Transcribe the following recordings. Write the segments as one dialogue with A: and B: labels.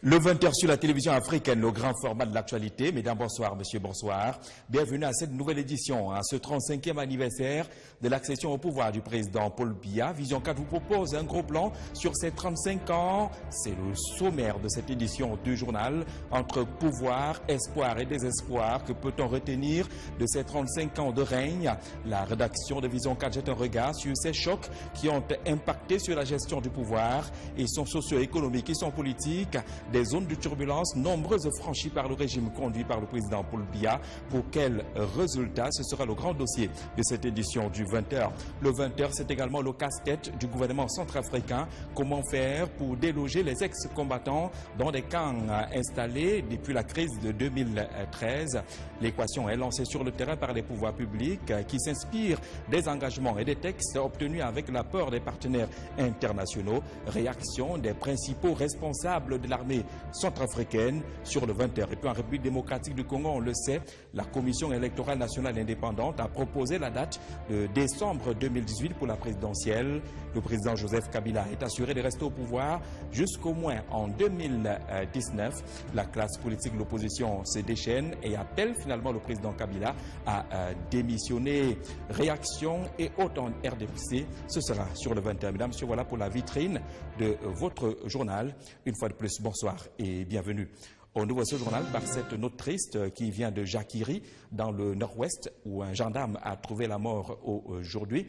A: Le 20h sur la télévision africaine, le grand format de l'actualité. Mesdames, bonsoir, monsieur, bonsoir. Bienvenue à cette nouvelle édition, à ce 35e anniversaire de l'accession au pouvoir du président Paul Biya. Vision 4 vous propose un gros plan sur ces 35 ans. C'est le sommaire de cette édition du journal. Entre pouvoir, espoir et désespoir, que peut-on retenir de ces 35 ans de règne? La rédaction de Vision 4 jette un regard sur ces chocs qui ont impacté sur la gestion du pouvoir et son socio-économique et son politique. Des zones de turbulence nombreuses franchies par le régime conduit par le président Paul Biya. Pour quels résultats? Ce sera le grand dossier de cette édition du 20h. Le 20h, c'est également le casse-tête du gouvernement centrafricain. Comment faire pour déloger les ex-combattants dans des camps installés depuis la crise de 2013? L'équation est lancée sur le terrain par les pouvoirs publics qui s'inspirent des engagements et des textes obtenus avec l'apport des partenaires internationaux. Réaction des principaux responsables de l'armée centrafricaine sur le 20h. Et puis en République démocratique du Congo, on le sait, la Commission électorale nationale indépendante a proposé la date de décembre 2018 pour la présidentielle. Le président Joseph Kabila est assuré de rester au pouvoir jusqu'au moins en 2019. La classe politique de l'opposition se déchaîne et appelle finalement le président Kabila à démissionner. Réaction et autant RDPC, ce sera sur le 20h. Mesdames, messieurs, voilà pour la vitrine de votre journal. Une fois de plus, bonsoir et bienvenue. On ouvre ce journal par cette note triste qui vient de Jakiri, dans le nord-ouest, où un gendarme a trouvé la mort aujourd'hui,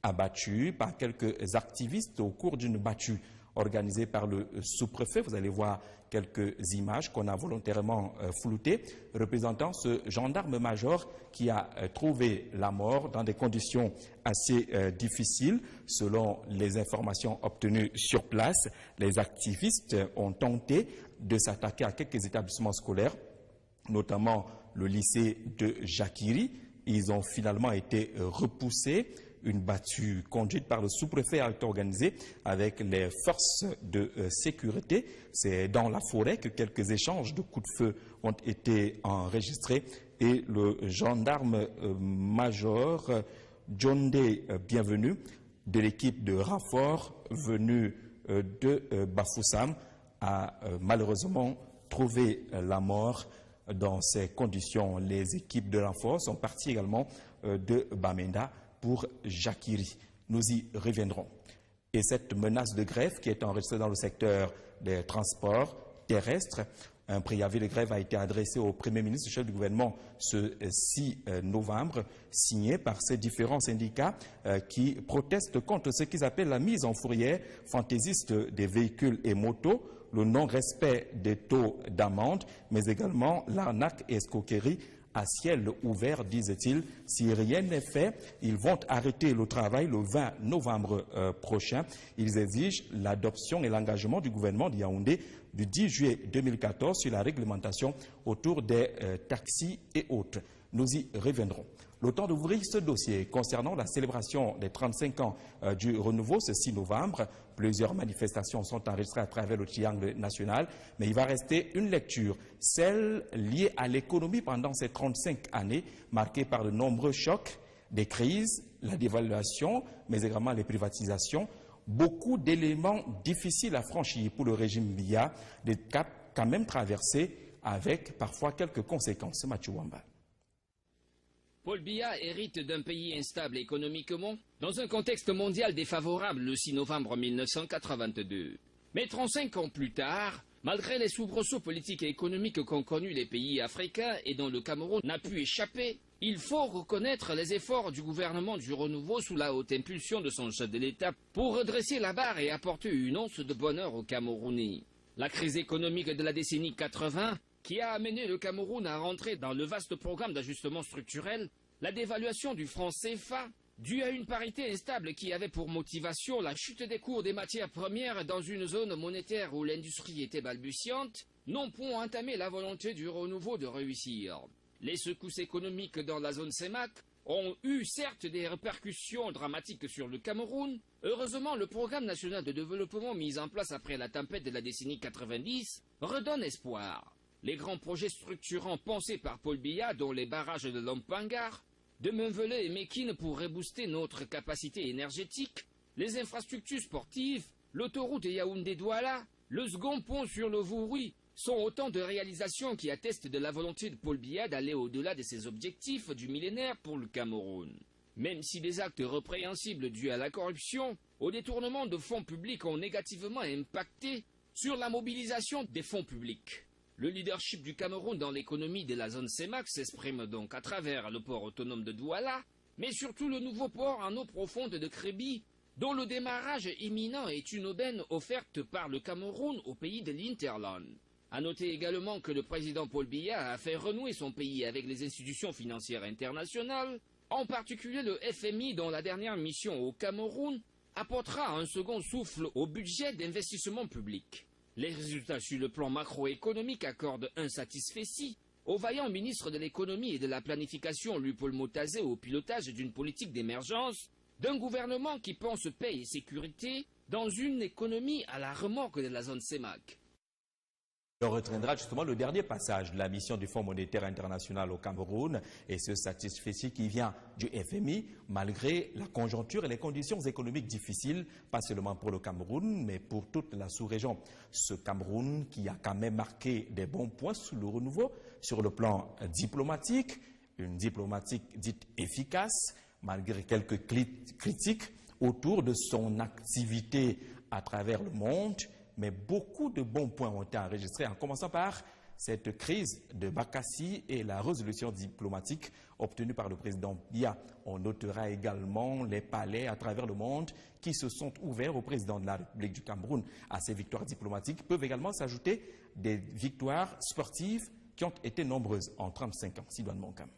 A: abattu par quelques activistes au cours d'une battue organisée par le sous-préfet. Vous allez voir quelques images qu'on a volontairement floutées, représentant ce gendarme-major qui a trouvé la mort dans des conditions assez difficiles. Selon les informations obtenues sur place, les activistes ont tenté de s'attaquer à quelques établissements scolaires, notamment le lycée de Jakiri. Ils ont finalement été repoussés. Une battue conduite par le sous-préfet a été organisée avec les forces de sécurité. C'est dans la forêt que quelques échanges de coups de feu ont été enregistrés et le gendarme-major John Day Bienvenu de l'équipe de renfort venu de Bafoussam a malheureusement trouvé la mort dans ces conditions. Les équipes de renfort sont parties également de Bamenda pour Jakiri. Nous y reviendrons. Et cette menace de grève qui est enregistrée dans le secteur des transports terrestres, un préavis de grève a été adressé au Premier ministre, chef du gouvernement, ce 6 novembre, signé par ces différents syndicats qui protestent contre ce qu'ils appellent la mise en fourrière fantaisiste des véhicules et motos, le non-respect des taux d'amende, mais également l'arnaque et escroquerie à ciel ouvert, disait-il. Si rien n'est fait, ils vont arrêter le travail le 20 novembre prochain. Ils exigent l'adoption et l'engagement du gouvernement de Yaoundé du 10 juillet 2014 sur la réglementation autour des taxis et autres. Nous y reviendrons. Le temps d'ouvrir ce dossier concernant la célébration des 35 ans du renouveau ce 6 novembre. Plusieurs manifestations sont enregistrées à travers le triangle national, mais il va rester une lecture, celle liée à l'économie pendant ces 35 années, marquée par de nombreux chocs, des crises, la dévaluation, mais également les privatisations. Beaucoup d'éléments difficiles à franchir pour le régime Biya, des caps quand même traversés avec parfois quelques conséquences. Mathieu Wamba.
B: Paul Biya hérite d'un pays instable économiquement, dans un contexte mondial défavorable le 6 novembre 1982. Mais 35 ans plus tard, malgré les soubresauts politiques et économiques qu'ont connus les pays africains et dont le Cameroun n'a pu échapper, il faut reconnaître les efforts du gouvernement du renouveau sous la haute impulsion de son chef de l'État pour redresser la barre et apporter une once de bonheur aux Camerounais. La crise économique de la décennie 80 qui a amené le Cameroun à rentrer dans le vaste programme d'ajustement structurel, la dévaluation du franc CFA, due à une parité instable qui avait pour motivation la chute des cours des matières premières dans une zone monétaire où l'industrie était balbutiante, n'ont point entamé la volonté du renouveau de réussir. Les secousses économiques dans la zone CEMAC ont eu certes des répercussions dramatiques sur le Cameroun. Heureusement, le programme national de développement mis en place après la tempête de la décennie 90 redonne espoir. Les grands projets structurants pensés par Paul Biya, dont les barrages de Lompangar, de Menvelé et Mekine pour rebooster notre capacité énergétique, les infrastructures sportives, l'autoroute Yaoundé-Douala, Le second pont sur le Vouri sont autant de réalisations qui attestent de la volonté de Paul Biya d'aller au-delà de ses objectifs du millénaire pour le Cameroun. Même si des actes répréhensibles dus à la corruption, au détournement de fonds publics ont négativement impacté sur la mobilisation des fonds publics. Le leadership du Cameroun dans l'économie de la zone CEMAC s'exprime donc à travers le port autonome de Douala, mais surtout le nouveau port en eau profonde de Kribi, dont le démarrage imminent est une aubaine offerte par le Cameroun au pays de l'Hinterland. À noter également que le président Paul Biya a fait renouer son pays avec les institutions financières internationales, en particulier le FMI dont la dernière mission au Cameroun apportera un second souffle au budget d'investissement public. Les résultats sur le plan macroéconomique accordent un satisfecit au vaillant ministre de l'économie et de la planification Lupaul Motazé au pilotage d'une politique d'émergence d'un gouvernement qui pense paix et sécurité dans une économie à la remorque de la zone CEMAC.
A: On retiendra justement le dernier passage de la mission du Fonds monétaire international au Cameroun et ce satisfecit qui vient du FMI malgré la conjoncture et les conditions économiques difficiles, pas seulement pour le Cameroun mais pour toute la sous-région. Ce Cameroun qui a quand même marqué des bons points sous le renouveau sur le plan diplomatique, une diplomatique dite efficace malgré quelques critiques autour de son activité à travers le monde. Mais beaucoup de bons points ont été enregistrés, en commençant par cette crise de Bakassi et la résolution diplomatique obtenue par le président Biya. On notera également les palais à travers le monde qui se sont ouverts au président de la République du Cameroun. À ces victoires diplomatiques peuvent également s'ajouter des victoires sportives qui ont été nombreuses en 35 ans. Sidoine Monkam.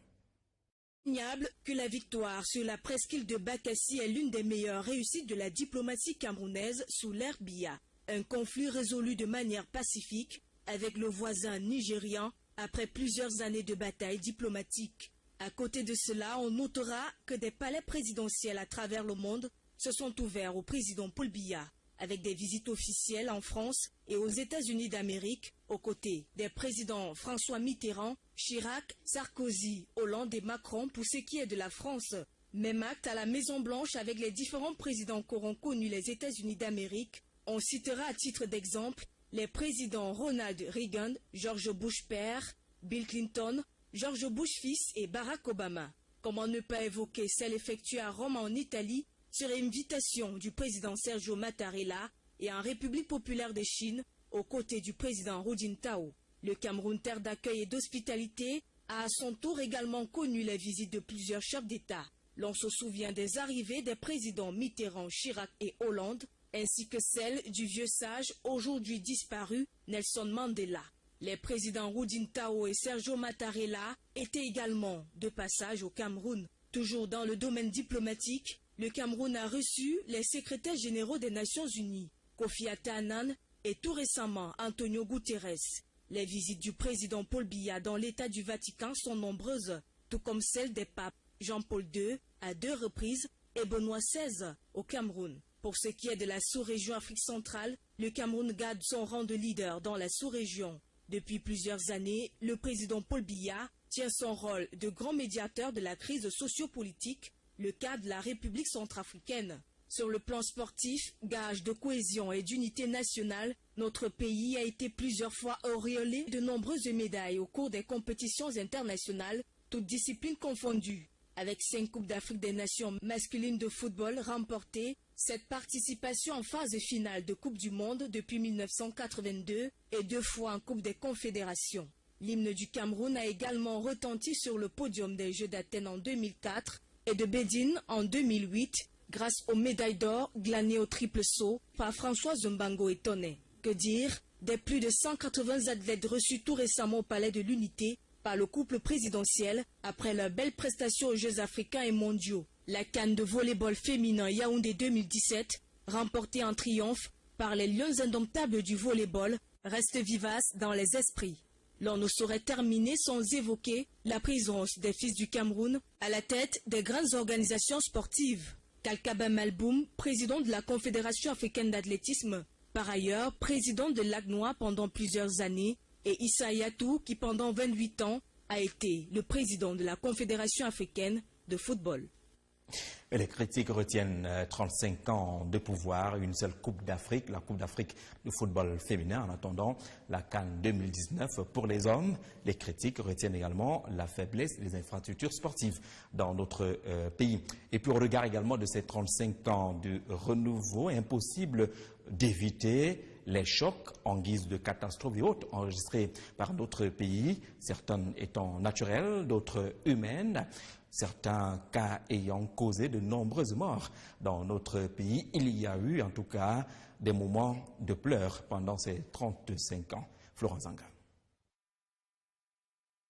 C: Indéniable que la victoire sur la presqu'île de Bakassi est l'une des meilleures réussites de la diplomatie camerounaise sous l'ère Biya. Un conflit résolu de manière pacifique avec le voisin nigérian après plusieurs années de bataille diplomatique. À côté de cela, on notera que des palais présidentiels à travers le monde se sont ouverts au président Paul Biya, avec des visites officielles en France et aux États-Unis d'Amérique, aux côtés des présidents François Mitterrand, Chirac, Sarkozy, Hollande et Macron pour ce qui est de la France. Même acte à la Maison-Blanche avec les différents présidents qu'auront connus les États-Unis d'Amérique. On citera à titre d'exemple les présidents Ronald Reagan, George Bush père, Bill Clinton, George Bush fils et Barack Obama. Comment ne pas évoquer celle effectuée à Rome en Italie sur invitation du président Sergio Mattarella et en République populaire de Chine aux côtés du président Hu Jintao. Le Cameroun, terre d'accueil et d'hospitalité, a à son tour également connu les visites de plusieurs chefs d'État. L'on se souvient des arrivées des présidents Mitterrand, Chirac et Hollande, ainsi que celle du vieux sage, aujourd'hui disparu, Nelson Mandela. Les présidents Hu Jintao et Sergio Mattarella étaient également de passage au Cameroun. Toujours dans le domaine diplomatique, le Cameroun a reçu les secrétaires généraux des Nations Unies, Kofi Annan et tout récemment Antonio Guterres. Les visites du président Paul Biya dans l'État du Vatican sont nombreuses, tout comme celles des papes Jean-Paul II à 2 reprises et Benoît XVI au Cameroun. Pour ce qui est de la sous-région Afrique centrale, le Cameroun garde son rang de leader dans la sous-région. Depuis plusieurs années, le président Paul Biya tient son rôle de grand médiateur de la crise sociopolitique, le cas de la République centrafricaine. Sur le plan sportif, gage de cohésion et d'unité nationale, notre pays a été plusieurs fois auréolé de nombreuses médailles au cours des compétitions internationales, toutes disciplines confondues. Avec 5 Coupes d'Afrique des Nations masculines de football remportées, cette participation en phase finale de Coupe du Monde depuis 1982 et 2 fois en Coupe des Confédérations. L'hymne du Cameroun a également retenti sur le podium des Jeux d'Athènes en 2004 et de Bédine en 2008 grâce aux médailles d'or glanées au triple saut par Françoise Mbango et Tonnet. Que dire des plus de 180 athlètes reçus tout récemment au Palais de l'Unité par le couple présidentiel après leur belle prestation aux Jeux africains et mondiaux. La CAN de volleyball féminin Yaoundé 2017, remportée en triomphe par les Lions indomptables du volleyball, reste vivace dans les esprits. L'on ne saurait terminer sans évoquer la présence des fils du Cameroun à la tête des grandes organisations sportives. Kalkaba Malboum, président de la Confédération africaine d'athlétisme, par ailleurs président de l'ACNOA pendant plusieurs années, et Issa Yatou, qui pendant 28 ans a été le président de la Confédération africaine de football.
A: Et les critiques retiennent 35 ans de pouvoir, une seule Coupe d'Afrique, la Coupe d'Afrique de football féminin. En attendant la CAN 2019 pour les hommes, les critiques retiennent également la faiblesse des infrastructures sportives dans notre pays. Et puis au regard également de ces 35 ans de renouveau, impossible d'éviter les chocs en guise de catastrophes et autres enregistrés par d'autres pays, certaines étant naturelles, d'autres humaines. Certains cas ayant causé de nombreuses morts dans notre pays. Il y a eu en tout cas des moments de pleurs pendant ces 35 ans. Florent Zanga.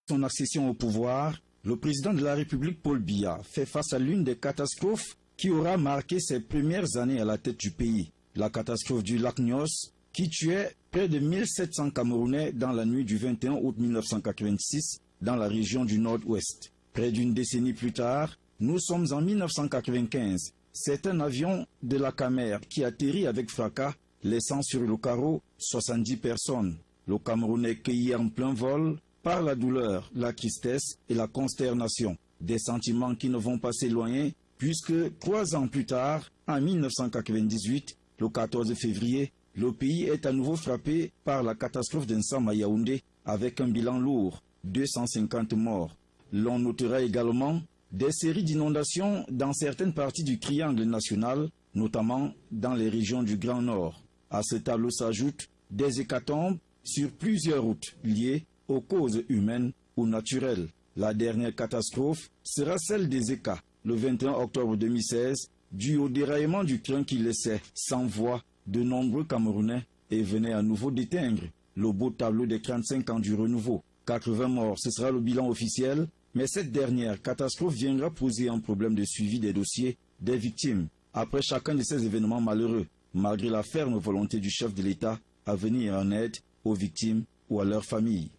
D: Son accession au pouvoir, le président de la République Paul Biya fait face à l'une des catastrophes qui aura marqué ses premières années à la tête du pays. La catastrophe du lac Nyos qui tuait près de 1700 Camerounais dans la nuit du 21 août 1986 dans la région du Nord-Ouest. Près d'une décennie plus tard, nous sommes en 1995. C'est un avion de la CAMER qui atterrit avec fracas, laissant sur le carreau 70 personnes. Le Camerounais cueilli en plein vol par la douleur, la tristesse et la consternation. Des sentiments qui ne vont pas s'éloigner puisque 3 ans plus tard, en 1998, le 14 février, le pays est à nouveau frappé par la catastrophe d'Ensam à Yaoundé avec un bilan lourd, 250 morts. L'on notera également des séries d'inondations dans certaines parties du triangle national, notamment dans les régions du Grand Nord. À ce tableau s'ajoutent des hécatombes sur plusieurs routes liées aux causes humaines ou naturelles. La dernière catastrophe sera celle des Eka, le 21 octobre 2016, due au déraillement du train qui laissait sans voix de nombreux Camerounais et venait à nouveau d'éteindre le beau tableau des 35 ans du renouveau. 80 morts, ce sera le bilan officiel, mais cette dernière catastrophe viendra poser un problème de suivi des dossiers des victimes après chacun de ces événements malheureux, malgré la ferme volonté du chef de l'État à venir en aide aux victimes ou à leurs familles.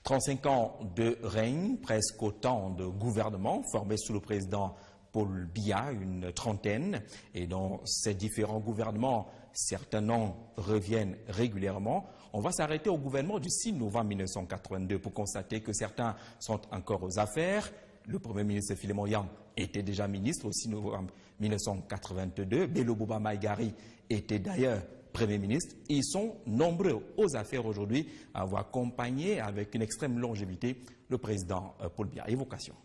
A: 35 ans de règne, presque autant de gouvernements formés sous le président Paul Biya, une trentaine, et dans ces différents gouvernements, certains noms reviennent régulièrement. On va s'arrêter au gouvernement du 6 novembre 1982 pour constater que certains sont encore aux affaires. Le Premier ministre Philémon Yang était déjà ministre au 6 novembre 1982. Bello Boba Maïgari était d'ailleurs Premier ministre. Ils sont nombreux aux affaires aujourd'hui à avoir accompagné avec une extrême longévité le président Paul Biya. Évocation.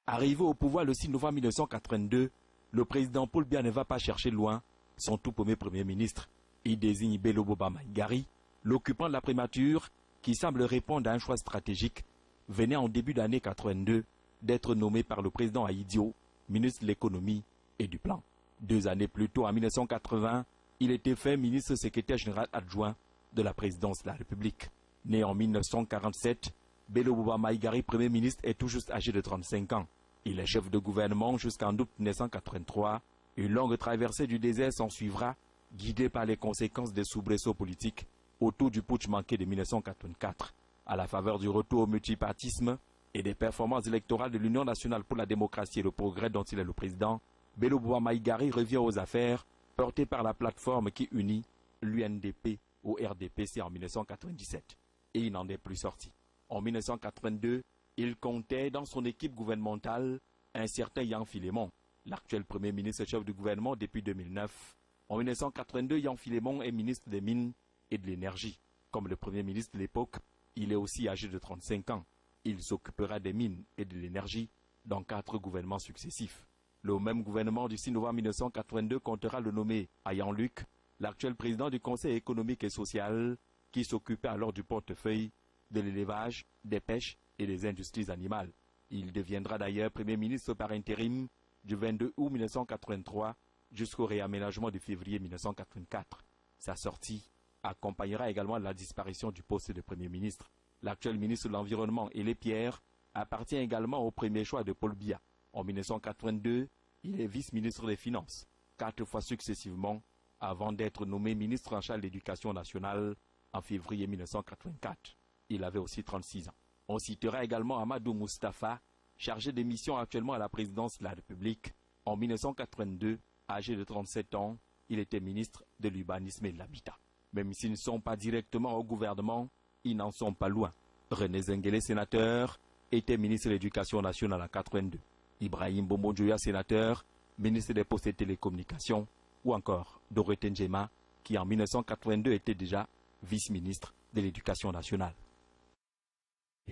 A: Arrivé au pouvoir le 6 novembre 1982, le président Paul Biya ne va pas chercher loin son tout Premier ministre. Il désigne Bello Boba Maïgari, l'occupant de la primature, qui semble répondre à un choix stratégique, venait en début d'année 82 d'être nommé par le président Aïdio, ministre de l'économie et du plan. 2 années plus tôt, en 1980, il était fait ministre secrétaire général adjoint de la présidence de la République. Né en 1947, Bello Boba Maïgari, Premier ministre, est tout juste âgé de 35 ans. Il est chef de gouvernement jusqu'en août 1983. Une longue traversée du désert s'en suivra, guidé par les conséquences des soubresauts politiques autour du putsch manqué de 1984. À la faveur du retour au multipartisme et des performances électorales de l'Union nationale pour la démocratie et le progrès dont il est le président, Bello Boba Maïgari revient aux affaires, porté par la plateforme qui unit l'UNDP au RDPC en 1997. Et il n'en est plus sorti. En 1982, il comptait dans son équipe gouvernementale un certain Yang Philémon, l'actuel Premier ministre chef du gouvernement depuis 2009. En 1982, Yang Philémon est ministre des Mines et de l'Énergie. Comme le Premier ministre de l'époque, il est aussi âgé de 35 ans. Il s'occupera des mines et de l'énergie dans 4 gouvernements successifs. Le même gouvernement du 6 novembre 1982 comptera le nommer Ayan Luc, l'actuel président du Conseil économique et social, qui s'occupait alors du portefeuille de l'élevage, des pêches et des industries animales. Il deviendra d'ailleurs Premier ministre par intérim du 22 août 1983 jusqu'au réaménagement de février 1984. Sa sortie accompagnera également la disparition du poste de Premier ministre. L'actuel ministre de l'Environnement, Ailé Pierre, appartient également au premier choix de Paul Biya. En 1982, il est vice-ministre des Finances, 4 fois successivement, avant d'être nommé ministre en charge de l'Éducation nationale en février 1984. Il avait aussi 36 ans. On citera également Amadou Moustapha, chargé des missions actuellement à la présidence de la République. En 1982, âgé de 37 ans, il était ministre de l'Urbanisme et de l'Habitat. Même s'ils ne sont pas directement au gouvernement, ils n'en sont pas loin. René Zenguele, sénateur, était ministre de l'Éducation nationale en 1982. Ibrahim Bombodjoya, sénateur, ministre des Postes et Télécommunications, ou encore Dorothée Njema, qui en 1982 était déjà vice-ministre de l'Éducation nationale.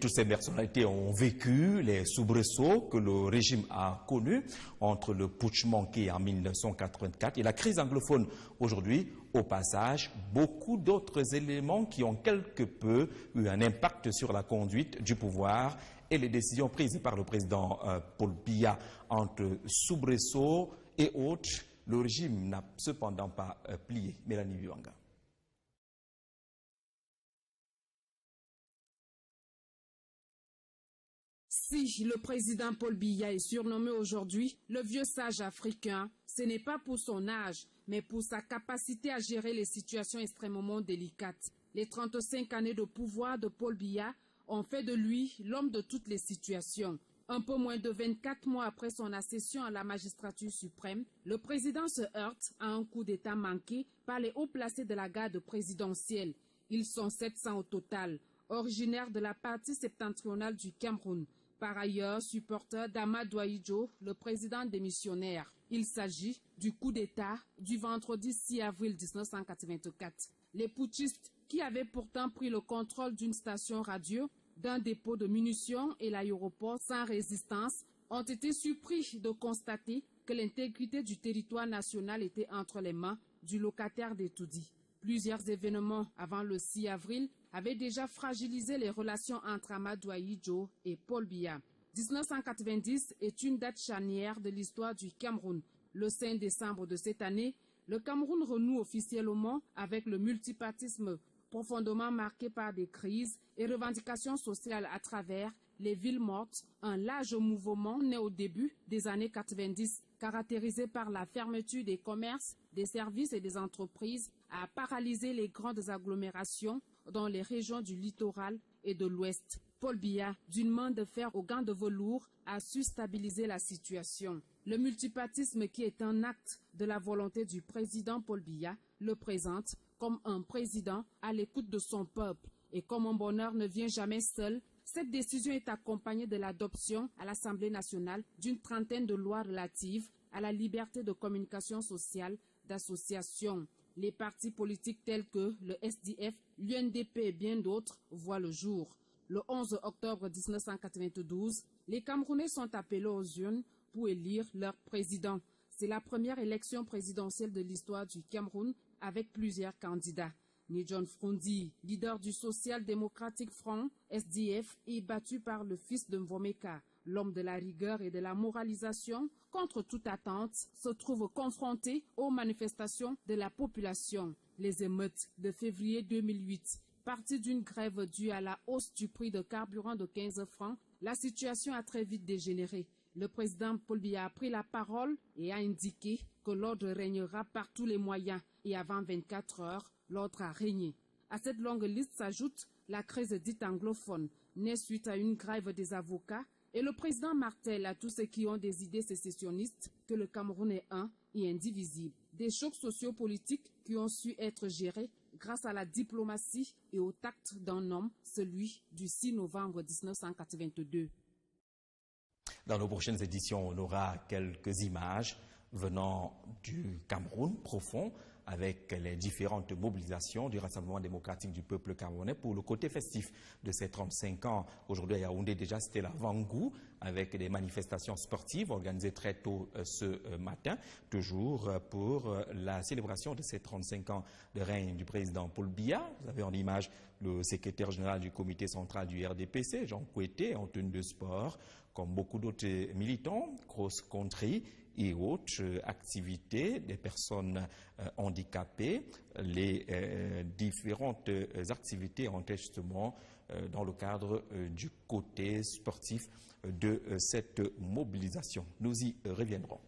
A: Toutes ces personnalités ont vécu les soubresauts que le régime a connus entre le putsch manqué en 1984 et la crise anglophone aujourd'hui. Au passage, beaucoup d'autres éléments qui ont quelque peu eu un impact sur la conduite du pouvoir et les décisions prises par le président Paul Biya. Entre soubresauts et autres, le régime n'a cependant pas plié. Mélanie Viwanga.
E: Si le président Paul Biya est surnommé aujourd'hui le vieux sage africain, ce n'est pas pour son âge, mais pour sa capacité à gérer les situations extrêmement délicates. Les 35 années de pouvoir de Paul Biya ont fait de lui l'homme de toutes les situations. Un peu moins de 24 mois après son accession à la magistrature suprême, le président se heurte à un coup d'État manqué par les hauts placés de la garde présidentielle. Ils sont 700 au total, originaires de la partie septentrionale du Cameroun. Par ailleurs, supporter d'Amadou Ahidjo, le président démissionnaire. Il s'agit du coup d'État du vendredi 6 avril 1984. Les putschistes, qui avaient pourtant pris le contrôle d'une station radio, d'un dépôt de munitions et l'aéroport sans résistance, ont été surpris de constater que l'intégrité du territoire national était entre les mains du locataire d'Etoudi. Plusieurs événements avant le 6 avril avaient déjà fragilisé les relations entre Amadou Ahidjo et Paul Biya. 1990 est une date charnière de l'histoire du Cameroun. Le 5 décembre de cette année, le Cameroun renoue officiellement avec le multipartisme profondément marqué par des crises et revendications sociales à travers les villes mortes, un large mouvement né au début des années 90, caractérisé par la fermeture des commerces, des services et des entreprises, a paralysé les grandes agglomérations dans les régions du littoral et de l'Ouest. Paul Biya, d'une main de fer aux gants de velours, a su stabiliser la situation. Le multipartisme, qui est un acte de la volonté du président Paul Biya, le présente comme un président à l'écoute de son peuple. Et comme un bonheur ne vient jamais seul, cette décision est accompagnée de l'adoption à l'Assemblée nationale d'une trentaine de lois relatives à la liberté de communication sociale, d'association. Les partis politiques tels que le SDF, l'UNDP et bien d'autres voient le jour. Le 11 octobre 1992, les Camerounais sont appelés aux urnes pour élire leur président. C'est la première élection présidentielle de l'histoire du Cameroun avec plusieurs candidats. Nidjon Frondi, leader du Social-Démocratique Front, SDF, est battu par le fils de Mvomeka. L'homme de la rigueur et de la moralisation, contre toute attente, se trouve confronté aux manifestations de la population. Les émeutes de février 2008, partie d'une grève due à la hausse du prix de carburant de 15 francs, la situation a très vite dégénéré. Le président Paul Biya a pris la parole et a indiqué que l'ordre régnera par tous les moyens. Et avant 24 heures, l'ordre a régné. À cette longue liste s'ajoute la crise dite anglophone, née suite à une grève des avocats, et le président martèle à tous ceux qui ont des idées sécessionnistes que le Cameroun est un et indivisible. Des chocs sociopolitiques qui ont su être gérés grâce à la diplomatie et au tact d'un homme, celui du 6 novembre 1982.
A: Dans nos prochaines éditions, on aura quelques images venant du Cameroun profond, avec les différentes mobilisations du Rassemblement démocratique du peuple camerounais pour le côté festif de ces 35 ans. Aujourd'hui à Yaoundé, déjà, c'était l'avant-goût avec des manifestations sportives organisées très tôt ce matin, toujours pour la célébration de ces 35 ans de règne du président Paul Biya. Vous avez en image le secrétaire général du comité central du RDPC, Jean Kouété, en tenue de sport, comme beaucoup d'autres militants, cross-country et autres activités des personnes handicapées. Les différentes activités ont justement dans le cadre du côté sportif de cette mobilisation. Nous y reviendrons.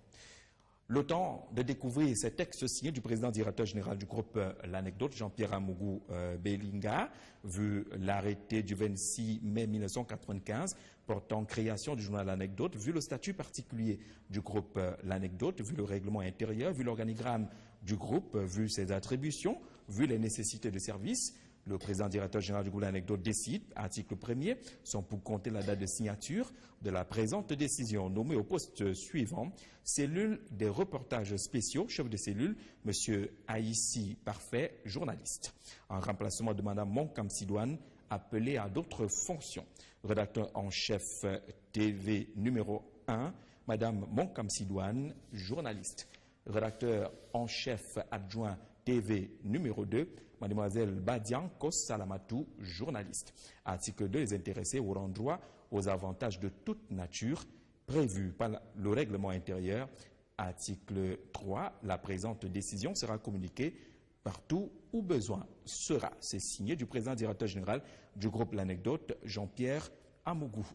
A: Le temps de découvrir cet texte signé du président directeur général du groupe L'Anecdote, Jean-Pierre Amougou Belinga, vu l'arrêté du 26 mai 1995 portant création du journal L'Anecdote, vu le statut particulier du groupe L'Anecdote, vu le règlement intérieur, vu l'organigramme du groupe, vu ses attributions, vu les nécessités de service, Le président directeur général du groupe L'Anecdote décide, article 1er, sont pour compter la date de signature de la présente décision. Nommé au poste suivant, cellule des reportages spéciaux, chef de cellule, M. Aïssi Parfait, journaliste. En remplacement de Mme Monkam Sidouane, appelée à d'autres fonctions. Rédacteur en chef TV numéro 1, Mme Monkam Sidouane, journaliste. Rédacteur en chef adjoint TV numéro 2, Mademoiselle Badian Kos Salamatou, journaliste. Article 2, les intéressés auront droit aux avantages de toute nature prévus par le règlement intérieur. Article 3, la présente décision sera communiquée partout où besoin sera. C'est signé du président directeur général du groupe L'Anecdote, Jean-Pierre Amougou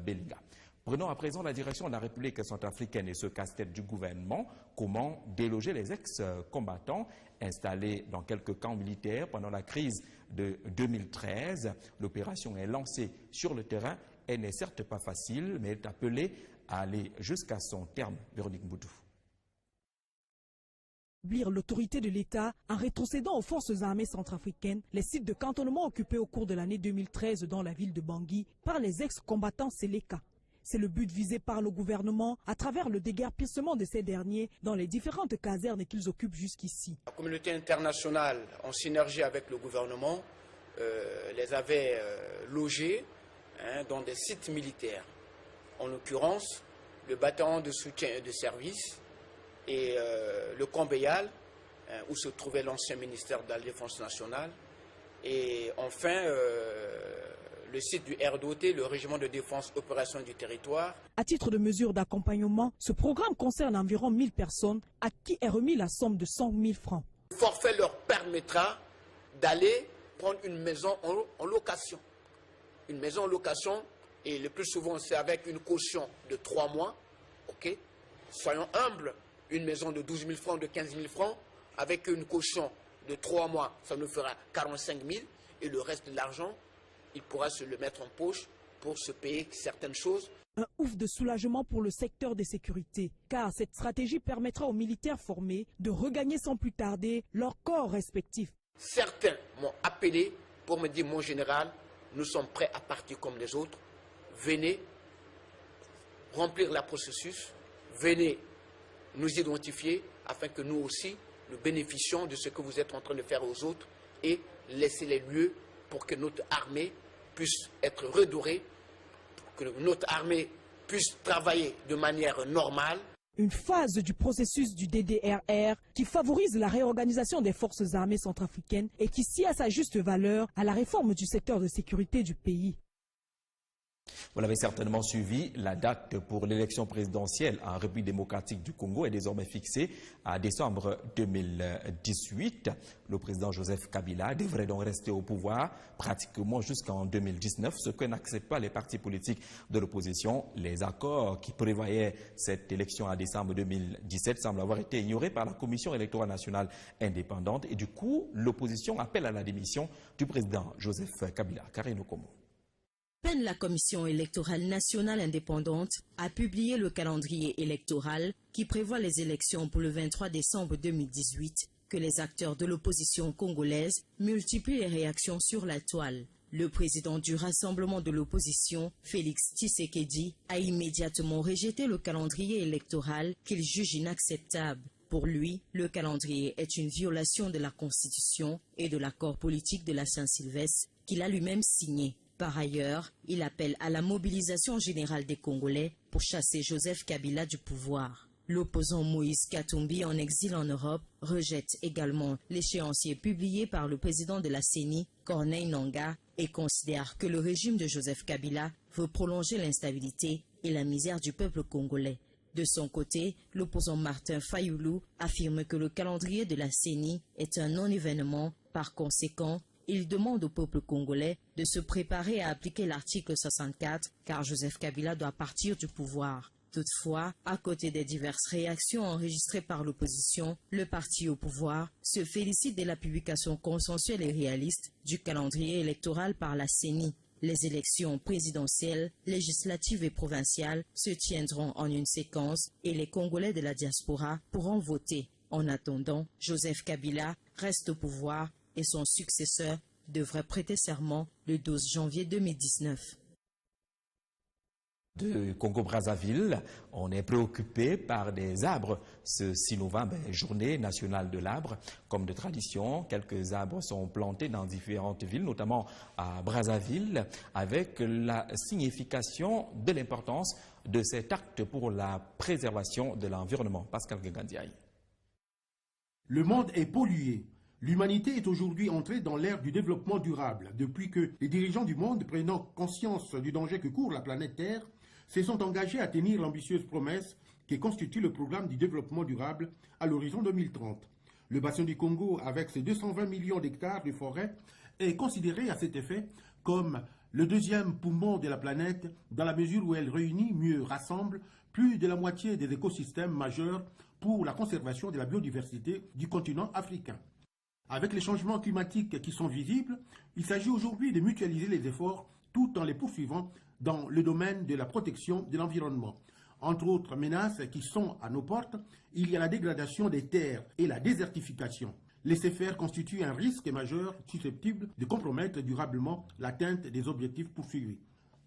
A: Belinga. Prenons à présent la direction de la République centrafricaine et ce casse-tête du gouvernement. Comment déloger les ex-combattants installés dans quelques camps militaires pendant la crise de 2013. L'opération est lancée sur le terrain. Elle n'est certes pas facile, mais est appelée à aller jusqu'à son terme. Véronique Boudou.
F: Établir l'autorité de l'État en rétrocédant aux forces armées centrafricaines les sites de cantonnement occupés au cours de l'année 2013 dans la ville de Bangui par les ex-combattants Séléka. C'est le but visé par le gouvernement à travers le déguerpissement de ces derniers dans les différentes casernes qu'ils occupent jusqu'ici.
G: La communauté internationale, en synergie avec le gouvernement, les avait logés dans des sites militaires. En l'occurrence, le bataillon de soutien et de service et le camp Béal, où se trouvait l'ancien ministère de la Défense nationale, et enfin le site du RDOT, le régiment de défense opération du territoire.
F: À titre de mesure d'accompagnement, ce programme concerne environ 1000 personnes à qui est remis la somme de 100 000 francs.
G: Le forfait leur permettra d'aller prendre une maison en location. Une maison en location, et le plus souvent c'est avec une caution de 3 mois. Ok, soyons humbles, une maison de 12 000 francs, de 15 000 francs, avec une caution de 3 mois, ça nous fera 45 000, et le reste de l'argent, il pourra se le mettre en poche pour se payer certaines choses.
F: Un ouf de soulagement pour le secteur des sécurités, car cette stratégie permettra aux militaires formés de regagner sans plus tarder leur corps respectif.
G: Certains m'ont appelé pour me dire, mon général, nous sommes prêts à partir comme les autres. Venez remplir le processus, venez nous identifier afin que nous aussi, nous bénéficions de ce que vous êtes en train de faire aux autres et laisser les lieux pour que notre armée puisse être redorée, pour que notre armée puisse travailler de manière normale.
F: Une phase du processus du DDRR qui favorise la réorganisation des forces armées centrafricaines et qui sied à sa juste valeur à la réforme du secteur de sécurité du pays.
A: Vous l'avez certainement suivi, la date pour l'élection présidentielle en République démocratique du Congo est désormais fixée à décembre 2018. Le président Joseph Kabila devrait donc rester au pouvoir pratiquement jusqu'en 2019, ce que n'acceptent pas les partis politiques de l'opposition. Les accords qui prévoyaient cette élection à décembre 2017 semblent avoir été ignorés par la Commission électorale nationale indépendante et du coup, l'opposition appelle à la démission du président Joseph Kabila. Karine Okomo.
H: Peine la Commission électorale nationale indépendante a publié le calendrier électoral qui prévoit les élections pour le 23 décembre 2018 que les acteurs de l'opposition congolaise multiplient les réactions sur la toile. Le président du Rassemblement de l'opposition, Félix Tshisekedi, a immédiatement rejeté le calendrier électoral qu'il juge inacceptable. Pour lui, le calendrier est une violation de la Constitution et de l'accord politique de la Saint-Sylvestre qu'il a lui-même signé. Par ailleurs, il appelle à la mobilisation générale des Congolais pour chasser Joseph Kabila du pouvoir. L'opposant Moïse Katumbi, en exil en Europe, rejette également l'échéancier publié par le président de la CENI, Corneille Nangaa, et considère que le régime de Joseph Kabila veut prolonger l'instabilité et la misère du peuple congolais. De son côté, l'opposant Martin Fayoulou affirme que le calendrier de la CENI est un non-événement. Par conséquent, il demande au peuple congolais de se préparer à appliquer l'article 64 car Joseph Kabila doit partir du pouvoir. Toutefois, à côté des diverses réactions enregistrées par l'opposition, le parti au pouvoir se félicite de la publication consensuelle et réaliste du calendrier électoral par la CENI. Les élections présidentielles, législatives et provinciales se tiendront en une séquence et les Congolais de la diaspora pourront voter. En attendant, Joseph Kabila reste au pouvoir et son successeur devrait prêter serment le 12 janvier 2019.
A: De Congo-Brazzaville, on est préoccupé par des arbres. Ce 6 novembre, journée nationale de l'arbre. Comme de tradition, quelques arbres sont plantés dans différentes villes, notamment à Brazzaville, avec la signification de l'importance de cet acte pour la préservation de l'environnement. Pascal Gegandiaï.
I: Le monde est pollué. L'humanité est aujourd'hui entrée dans l'ère du développement durable, depuis que les dirigeants du monde, prenant conscience du danger que court la planète Terre, se sont engagés à tenir l'ambitieuse promesse qui constitue le programme du développement durable à l'horizon 2030. Le bassin du Congo, avec ses 220 millions d'hectares de forêt, est considéré à cet effet comme le deuxième poumon de la planète dans la mesure où elle réunit, mieux rassemble, plus de la moitié des écosystèmes majeurs pour la conservation de la biodiversité du continent africain. Avec les changements climatiques qui sont visibles, il s'agit aujourd'hui de mutualiser les efforts tout en les poursuivant dans le domaine de la protection de l'environnement. Entre autres menaces qui sont à nos portes, il y a la dégradation des terres et la désertification. Laisser faire constitue un risque majeur susceptible de compromettre durablement l'atteinte des objectifs poursuivis.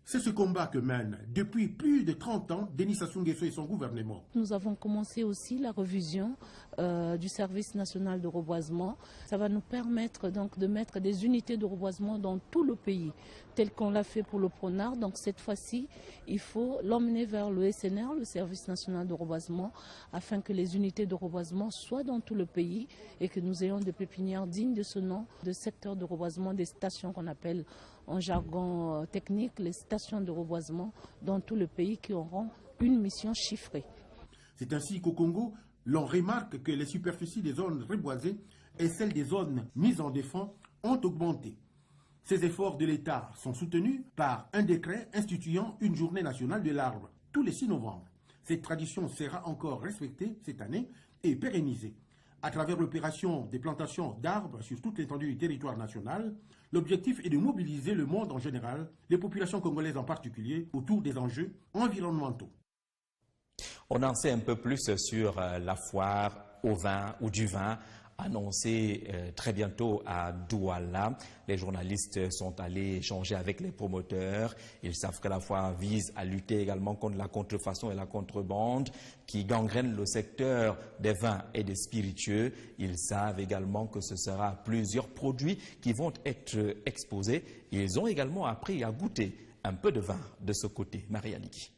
I: C'est ce combat que mène depuis plus de 30 ans Denis Sassou Nguesso et son gouvernement.
J: Nous avons commencé aussi la révision du service national de reboisement. Ça va nous permettre donc de mettre des unités de reboisement dans tout le pays, tel qu'on l'a fait pour le Pronard. Donc cette fois-ci, il faut l'emmener vers le SNR, le service national de reboisement, afin que les unités de reboisement soient dans tout le pays et que nous ayons des pépinières dignes de ce nom, de secteurs de reboisement, des stations qu'on appelle en jargon technique, les stations de reboisement dans tout le pays qui auront une mission chiffrée.
I: C'est ainsi qu'au Congo, l'on remarque que les superficies des zones reboisées et celles des zones mises en défense ont augmenté. Ces efforts de l'État sont soutenus par un décret instituant une journée nationale de l'arbre tous les 6 novembre. Cette tradition sera encore respectée cette année et pérennisée. À travers l'opération des plantations d'arbres sur toute l'étendue du territoire national, l'objectif est de mobiliser le monde en général, les populations congolaises en particulier, autour des enjeux environnementaux.
A: On en sait un peu plus sur la foire au vin ou du vin annoncée très bientôt à Douala. Les journalistes sont allés échanger avec les promoteurs. Ils savent que la foire vise à lutter également contre la contrefaçon et la contrebande qui gangrènent le secteur des vins et des spiritueux. Ils savent également que ce sera plusieurs produits qui vont être exposés. Ils ont également appris à goûter un peu de vin de ce côté. Maria Liki.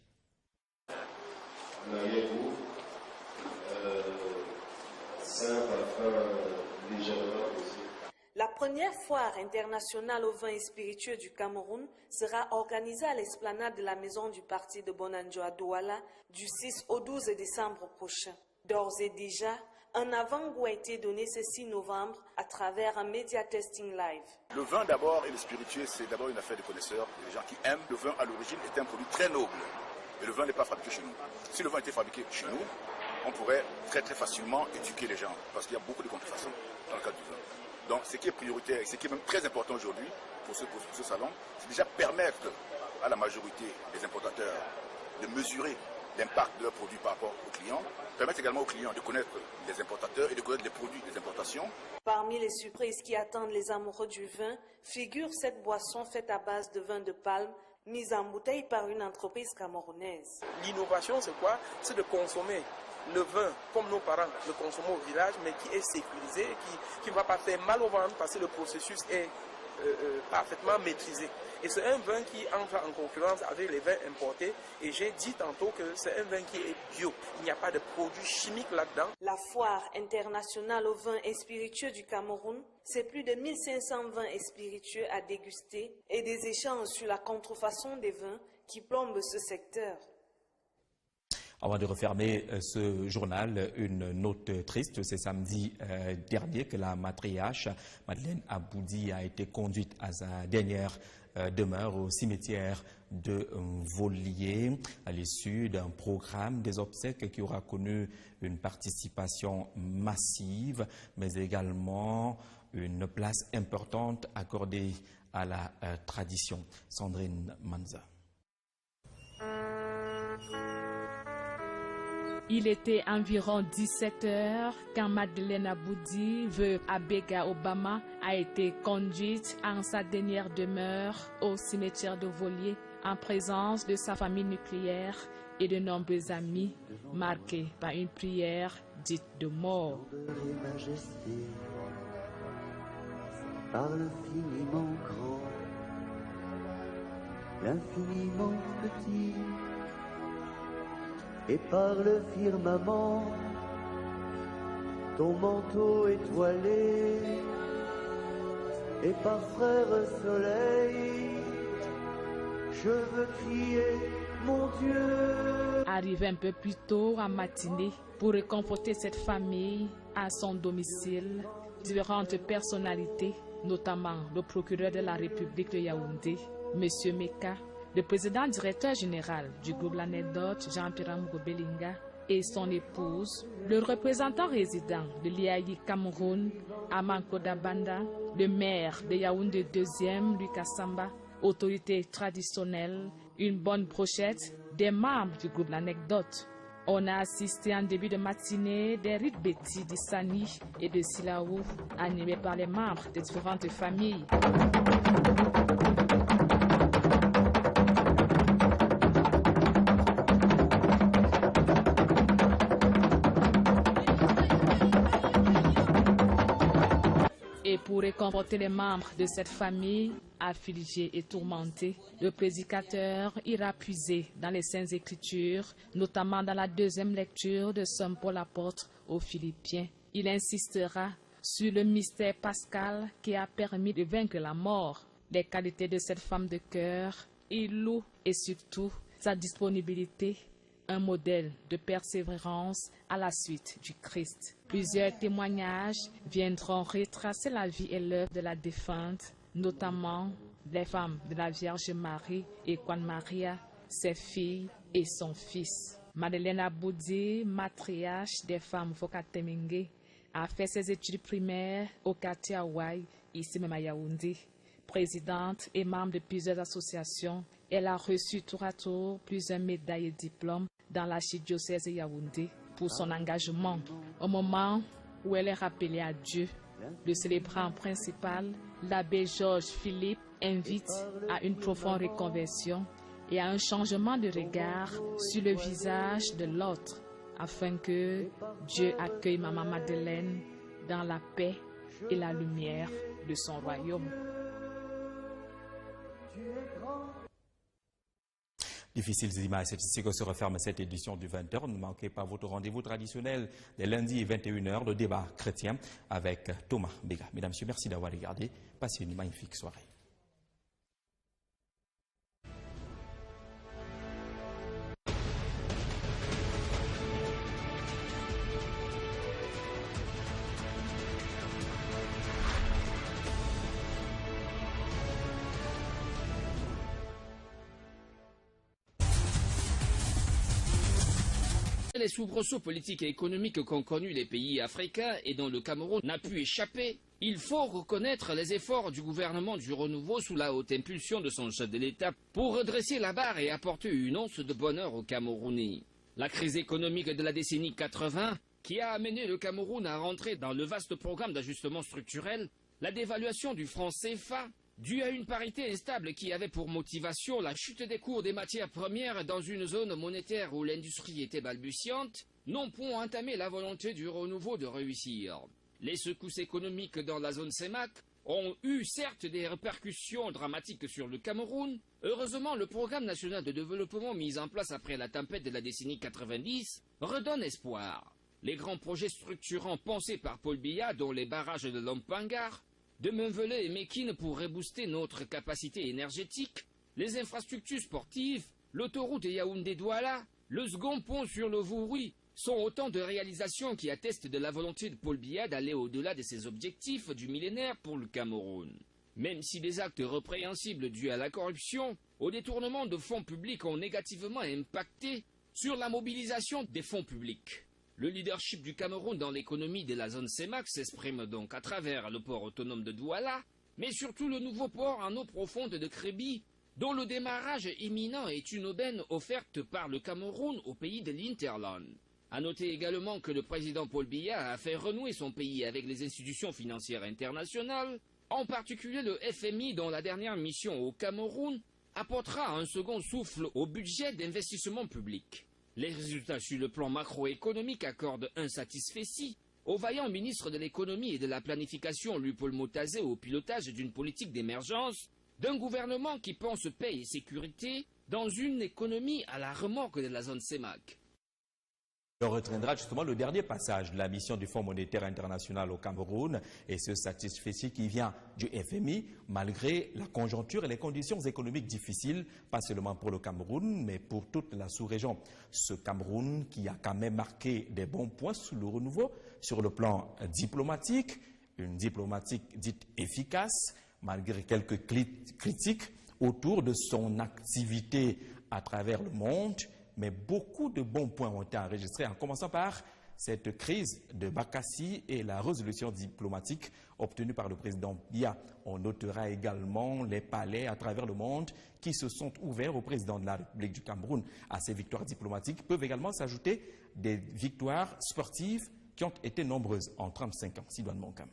K: La première foire internationale au vin et spiritueux du Cameroun sera organisée à l'esplanade de la maison du parti de Bonanjo à Douala du 6 au 12 décembre prochain. D'ores et déjà, un avant-goût a été donné ce 6 novembre à travers un média testing live.
L: Le vin d'abord et le spiritueux, c'est d'abord une affaire de connaisseurs, des gens qui aiment. Le vin à l'origine est un produit très noble. Et le vin n'est pas fabriqué chez nous. Si le vin était fabriqué chez nous, on pourrait très facilement éduquer les gens, parce qu'il y a beaucoup de contrefaçons dans le cadre du vin. Donc ce qui est prioritaire et ce qui est même très important aujourd'hui pour ce salon, c'est déjà permettre à la majorité des importateurs de mesurer l'impact de leurs produits par rapport aux clients, permettre également aux clients de connaître les importateurs et de connaître les produits des importations.
K: Parmi les surprises qui attendent les amoureux du vin, figure cette boisson faite à base de vin de palme, mise en bouteille par une entreprise camerounaise.
M: L'innovation, c'est quoi? C'est de consommer le vin comme nos parents le consomment au village, mais qui est sécurisé, qui ne va pas faire mal au ventre parce que le processus est parfaitement maîtrisé. Et c'est un vin qui entre en concurrence avec les vins importés. Et j'ai dit tantôt que c'est un vin qui est bio. Il n'y a pas de produits chimiques là-dedans.
K: La foire internationale au vin et spiritueux du Cameroun, c'est plus de 1500 vins et spiritueux à déguster et des échanges sur la contrefaçon des vins qui plombent ce secteur.
A: Avant de refermer ce journal, une note triste. C'est samedi dernier que la matriarche Madeleine Aboudi a été conduite à sa dernière demeure au cimetière de Volier à l'issue d'un programme des obsèques qui aura connu une participation massive, mais également une place importante accordée à la tradition. Sandrine Manza.
E: Il était environ 17 heures quand Madeleine Aboudi, veuve Abega Obama, a été conduite en sa dernière demeure au cimetière de Volier en présence de sa famille nucléaire et de nombreux amis, marqués par une prière dite de mort.
N: Par l'infiniment grand, l'infiniment petit, et par le firmament, ton manteau étoilé, et par frère soleil, je veux crier mon Dieu.
E: Arrivé un peu plus tôt en matinée pour réconforter cette famille à son domicile, différentes personnalités, notamment le procureur de la République de Yaoundé, M. Meka, le président directeur général du groupe L'Anecdote, Jean-Pierre Belinga, et son épouse, le représentant résident de l'IAI Cameroun, Amanko Dabanda, le maire de Yaoundé 2e, Lucas Samba, autorités traditionnelles, une bonne brochette, des membres du groupe L'Anecdote. On a assisté en début de matinée des rites Betty d'Issani et de Silaou, animés par les membres des différentes familles. Et pour réconforter les membres de cette famille, affligés et tourmentés, le prédicateur ira puiser dans les Saintes Écritures, notamment dans la deuxième lecture de Saint Paul apôtre aux Philippiens. Il insistera sur le mystère pascal qui a permis de vaincre la mort, les qualités de cette femme de cœur. Il loue et surtout sa disponibilité, un modèle de persévérance à la suite du Christ. Plusieurs témoignages viendront retracer la vie et l'œuvre de la défunte, notamment les femmes de la Vierge Marie et Juan Maria, ses filles et son fils. Madeleine Aboudi, matriarche des femmes Fokatemingue, a fait ses études primaires au quartier Hawaï, ici même à Yaoundé. Présidente et membre de plusieurs associations, elle a reçu tour à tour plusieurs médailles et diplômes dans l'archidiocèse de Yaoundé pour son engagement. Au moment où elle est rappelée à Dieu, le célébrant principal, l'abbé Georges Philippe, invite à une profonde reconversion et à un changement de regard sur le visage de l'autre, afin que Dieu accueille Maman Madeleine dans la paix et la lumière de son royaume.
A: Difficiles images, c'est ici que se referme cette édition du 20h. Ne manquez pas votre rendez-vous traditionnel les lundis 21h, le débat chrétien avec Thomas Bega. Mesdames, Messieurs, merci d'avoir regardé. Passez une magnifique soirée.
B: Les soubresauts politiques et économiques qu'ont connus les pays africains et dont le Cameroun n'a pu échapper, il faut reconnaître les efforts du gouvernement du renouveau sous la haute impulsion de son chef de l'État pour redresser la barre et apporter une once de bonheur aux Camerounais. La crise économique de la décennie 80, qui a amené le Cameroun à rentrer dans le vaste programme d'ajustement structurel, la dévaluation du franc CFA, due à une parité instable qui avait pour motivation la chute des cours des matières premières dans une zone monétaire où l'industrie était balbutiante, n'ont point entamé la volonté du renouveau de réussir. Les secousses économiques dans la zone CEMAC ont eu certes des répercussions dramatiques sur le Cameroun. Heureusement, le programme national de développement mis en place après la tempête de la décennie 90 redonne espoir. Les grands projets structurants pensés par Paul Biya, dont les barrages de Lompangar, de Menvelé et Mekine pour rebooster notre capacité énergétique, les infrastructures sportives, l'autoroute Yaoundé-Douala, le second pont sur le Vouri, sont autant de réalisations qui attestent de la volonté de Paul Biya d'aller au-delà de ses objectifs du millénaire pour le Cameroun. Même si des actes répréhensibles dus à la corruption, au détournement de fonds publics ont négativement impacté sur la mobilisation des fonds publics. Le leadership du Cameroun dans l'économie de la zone CEMAC s'exprime donc à travers le port autonome de Douala, mais surtout le nouveau port en eau profonde de Crébi, dont le démarrage imminent est une aubaine offerte par le Cameroun au pays de l'Hinterland. A noter également que le président Paul Biya a fait renouer son pays avec les institutions financières internationales, en particulier le FMI dont la dernière mission au Cameroun apportera un second souffle au budget d'investissement public. Les résultats sur le plan macroéconomique accordent un satisfecit au vaillant ministre de l'économie et de la planification Lupaul Motazé au pilotage d'une politique d'émergence, d'un gouvernement qui pense paix et sécurité dans une économie à la remorque de la zone CEMAC.
A: On retiendra justement le dernier passage de la mission du Fonds monétaire international au Cameroun et ce satisfecit qui vient du FMI malgré la conjoncture et les conditions économiques difficiles, pas seulement pour le Cameroun mais pour toute la sous-région. Ce Cameroun qui a quand même marqué des bons points sous le renouveau sur le plan diplomatique, une diplomatique dite efficace malgré quelques critiques autour de son activité à travers le monde. Mais beaucoup de bons points ont été enregistrés, en commençant par cette crise de Bakassi et la résolution diplomatique obtenue par le président Biya. On notera également les palais à travers le monde qui se sont ouverts au président de la République du Cameroun. À ces victoires diplomatiques peuvent également s'ajouter des victoires sportives qui ont été nombreuses en 35 ans. Sidoine Monkam.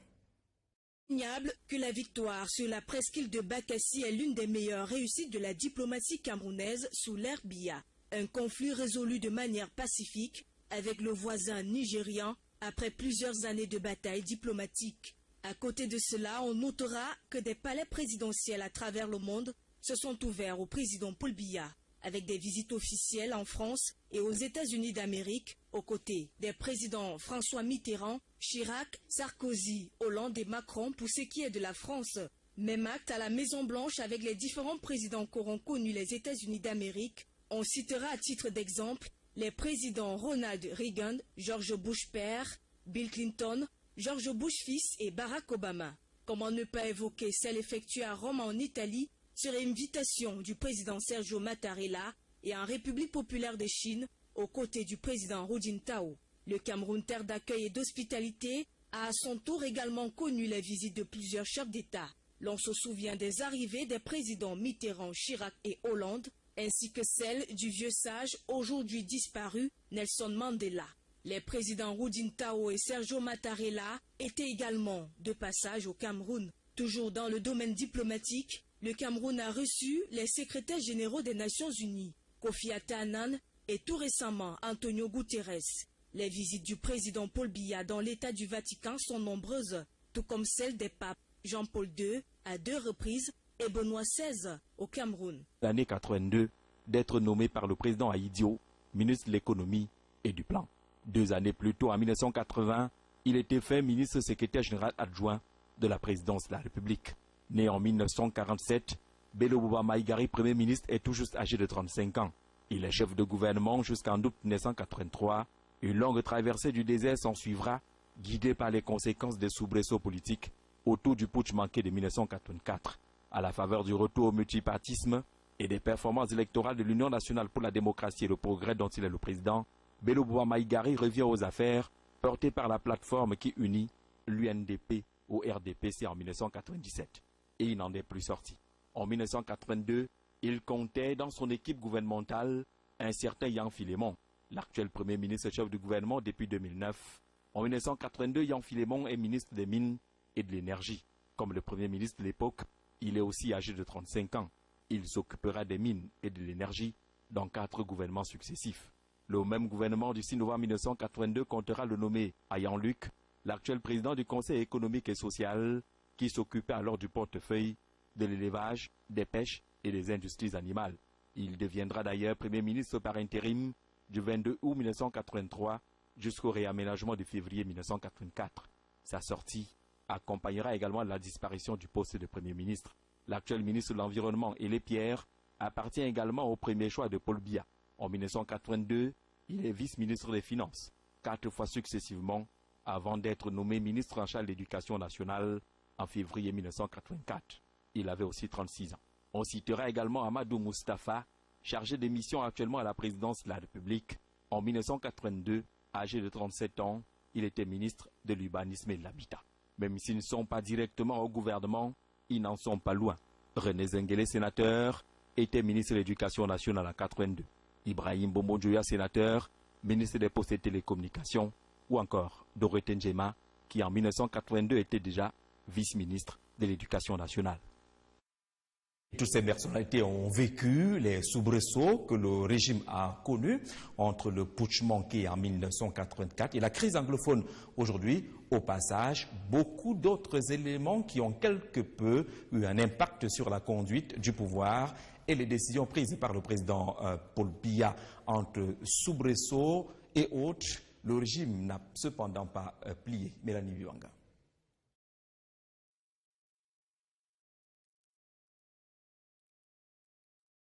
C: Indéniable que la victoire sur la presqu'île de Bakassi est l'une des meilleures réussites de la diplomatie camerounaise sous l'ère Biya. Un conflit résolu de manière pacifique avec le voisin nigérian après plusieurs années de bataille diplomatique. À côté de cela, on notera que des palais présidentiels à travers le monde se sont ouverts au président Paul Biya, avec des visites officielles en France et aux États-Unis d'Amérique, aux côtés des présidents François Mitterrand, Chirac, Sarkozy, Hollande et Macron pour ce qui est de la France. Même acte à la Maison-Blanche avec les différents présidents qu'auront connus les États-Unis d'Amérique. On citera à titre d'exemple les présidents Ronald Reagan, George Bush père, Bill Clinton, George Bush fils et Barack Obama. Comment ne pas évoquer celle effectuée à Rome en Italie sur invitation du président Sergio Mattarella et en République populaire de Chine aux côtés du président Hu Jintao. Le Cameroun, terre d'accueil et d'hospitalité, a à son tour également connu les visites de plusieurs chefs d'État. L'on se souvient des arrivées des présidents Mitterrand, Chirac et Hollande, ainsi que celle du vieux sage aujourd'hui disparu Nelson Mandela. Les présidents Hu Jintao et Sergio Mattarella étaient également de passage au Cameroun. Toujours dans le domaine diplomatique, le Cameroun a reçu les secrétaires généraux des Nations Unies, Kofi Annan et tout récemment Antonio Guterres. Les visites du président Paul Biya dans l'État du Vatican sont nombreuses, tout comme celles des papes Jean-Paul II à 2 reprises et Benoît XVI au Cameroun.
A: L'année 82, d'être nommé par le président Ahidjo, ministre de l'économie et du plan. 2 années plus tôt, en 1980, il était fait ministre secrétaire général adjoint de la présidence de la République. Né en 1947, Bello Bouba Maïgari, premier ministre, est tout juste âgé de 35 ans. Il est chef de gouvernement jusqu'en août 1983. Une longue traversée du désert s'en suivra, guidée par les conséquences des soubresauts politiques autour du putsch manqué de 1984. À la faveur du retour au multipartisme et des performances électorales de l'Union nationale pour la démocratie et le progrès dont il est le président, Bello Bouba Maïgari revient aux affaires, porté par la plateforme qui unit l'UNDP au RDPC en 1997. Et il n'en est plus sorti. En 1982, il comptait dans son équipe gouvernementale un certain Yan Filémon, l'actuel premier ministre chef du gouvernement depuis 2009. En 1982, Yan Filémon est ministre des Mines et de l'Énergie. Comme le premier ministre de l'époque, il est aussi âgé de 35 ans. Il s'occupera des mines et de l'énergie dans 4 gouvernements successifs. Le même gouvernement du 6 novembre 1982 comptera le nommer Ayan Luc, l'actuel président du Conseil économique et social, qui s'occupait alors du portefeuille de l'élevage, des pêches et des industries animales. Il deviendra d'ailleurs Premier ministre par intérim du 22 août 1983 jusqu'au réaménagement de février 1984. Sa sortie accompagnera également la disparition du poste de Premier ministre. L'actuel ministre de l'Environnement, Ailé Pierre, appartient également au premier choix de Paul Biya. En 1982, il est vice-ministre des Finances, 4 fois successivement, avant d'être nommé ministre en charge de l'Éducation nationale en février 1984. Il avait aussi 36 ans. On citera également Amadou Moustapha, chargé des missions actuellement à la présidence de la République. En 1982, âgé de 37 ans, il était ministre de l'Urbanisme et de l'Habitat. Même s'ils ne sont pas directement au gouvernement, ils n'en sont pas loin. René Zenguele, sénateur, était ministre de l'Éducation nationale en 1982. Ibrahim Bombodjoya, sénateur, ministre des Postes et Télécommunications, ou encore Dorothée Njema, qui en 1982 était déjà vice-ministre de l'Éducation nationale. Toutes ces personnalités ont vécu les soubresauts que le régime a connus entre le putsch manqué en 1984 et la crise anglophone aujourd'hui. Au passage, beaucoup d'autres éléments qui ont quelque peu eu un impact sur la conduite du pouvoir et les décisions prises par le président Paul Biya. Entre soubresauts et autres, le régime n'a cependant pas plié. Mélanie Biwanga.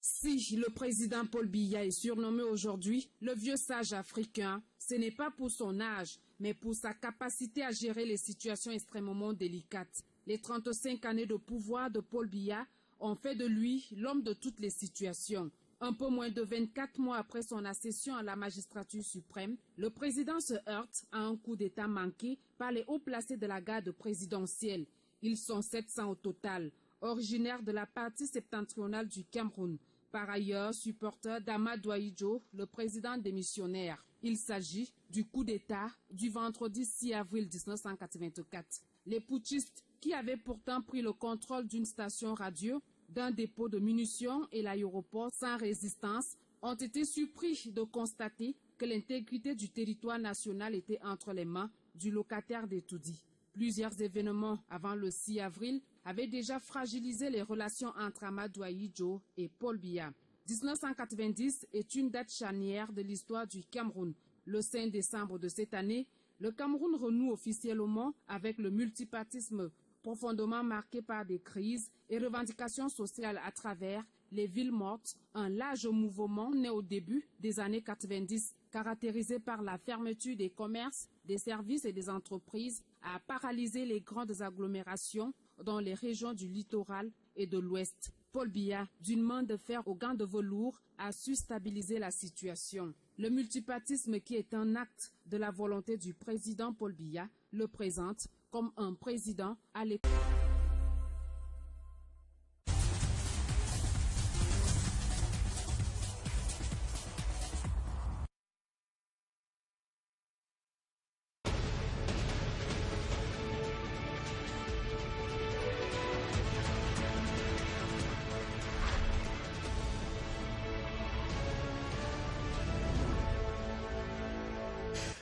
E: Si le président Paul Biya est surnommé aujourd'hui le vieux sage africain, ce n'est pas pour son âge, mais pour sa capacité à gérer les situations extrêmement délicates. Les 35 années de pouvoir de Paul Biya ont fait de lui l'homme de toutes les situations. Un peu moins de 24 mois après son accession à la magistrature suprême, le président se heurte à un coup d'État manqué par les hauts placés de la garde présidentielle. Ils sont 700 au total, originaires de la partie septentrionale du Cameroun. Par ailleurs, supporter d'Amadou Ahidjo, le président démissionnaire. Il s'agit du coup d'État du vendredi 6 avril 1984. Les putschistes, qui avaient pourtant pris le contrôle d'une station radio, d'un dépôt de munitions et l'aéroport sans résistance, ont été surpris de constater que l'intégrité du territoire national était entre les mains du locataire des Toudi. Plusieurs événements avant le 6 avril avaient déjà fragilisé les relations entre Amadou Ahidjo et Paul Biya. 1990 est une date charnière de l'histoire du Cameroun. Le 5 décembre de cette année, le Cameroun renoue officiellement avec le multipartisme profondément marqué par des crises et revendications sociales à travers les villes mortes, un large mouvement né au début des années 90, caractérisé par la fermeture des commerces, des services et des entreprises, a paralysé les grandes agglomérations dans les régions du littoral et de l'Ouest. Paul Biya, d'une main de fer aux gants de velours, a su stabiliser la situation. Le multipartisme, qui est un acte de la volonté du président Paul Biya, le présente comme un président à l'époque.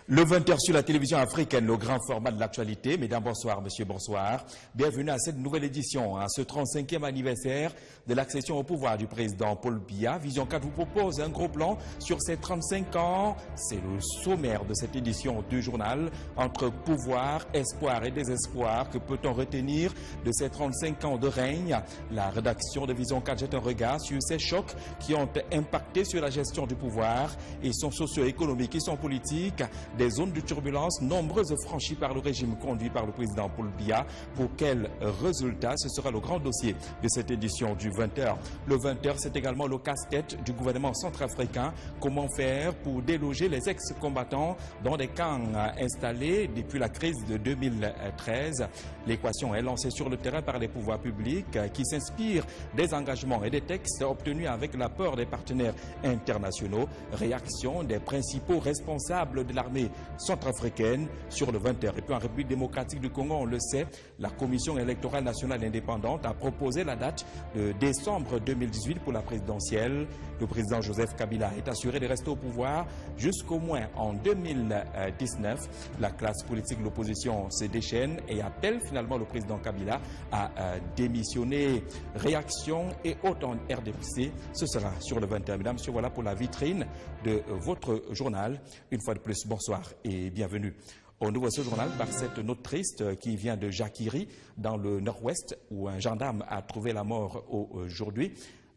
A: Le 20h sur la télévision africaine, le grand format de l'actualité. Mesdames, bonsoir, monsieur, bonsoir. Bienvenue à cette nouvelle édition, à ce 35e anniversaire de l'accession au pouvoir du président Paul Biya. Vision 4 vous propose un gros plan sur ces 35 ans. C'est le sommaire de cette édition du journal. Entre pouvoir, espoir et désespoir, que peut-on retenir de ces 35 ans de règne? La rédaction de Vision 4 jette un regard sur ces chocs qui ont impacté sur la gestion du pouvoir et son socio-économique et son politique. Des zones de turbulence nombreuses franchies par le régime conduit par le président Paul Biya. Pour quels résultats? Ce sera le grand dossier de cette édition du 20h. Le 20h, c'est également le casse-tête du gouvernement centrafricain. Comment faire pour déloger les ex-combattants dans des camps installés depuis la crise de 2013? L'équation est lancée sur le terrain par les pouvoirs publics qui s'inspirent des engagements et des textes obtenus avec l'apport des partenaires internationaux. Réaction des principaux responsables de l'armée centrafricaine sur le 20h. Et puis en République démocratique du Congo, on le sait, la Commission électorale nationale indépendante a proposé la date de décembre 2018 pour la présidentielle. Le président Joseph Kabila est assuré de rester au pouvoir jusqu'au moins en 2019. La classe politique de l'opposition se déchaîne et appelle finalement le président Kabila à démissionner. Réaction et autant RDPC, ce sera sur le 20h. Mesdames, messieurs, voilà pour la vitrine de votre journal. Une fois de plus, bonsoir et bienvenue. On ouvre ce journal par cette note triste qui vient de Jakiri, dans le nord-ouest, où un gendarme a trouvé la mort aujourd'hui,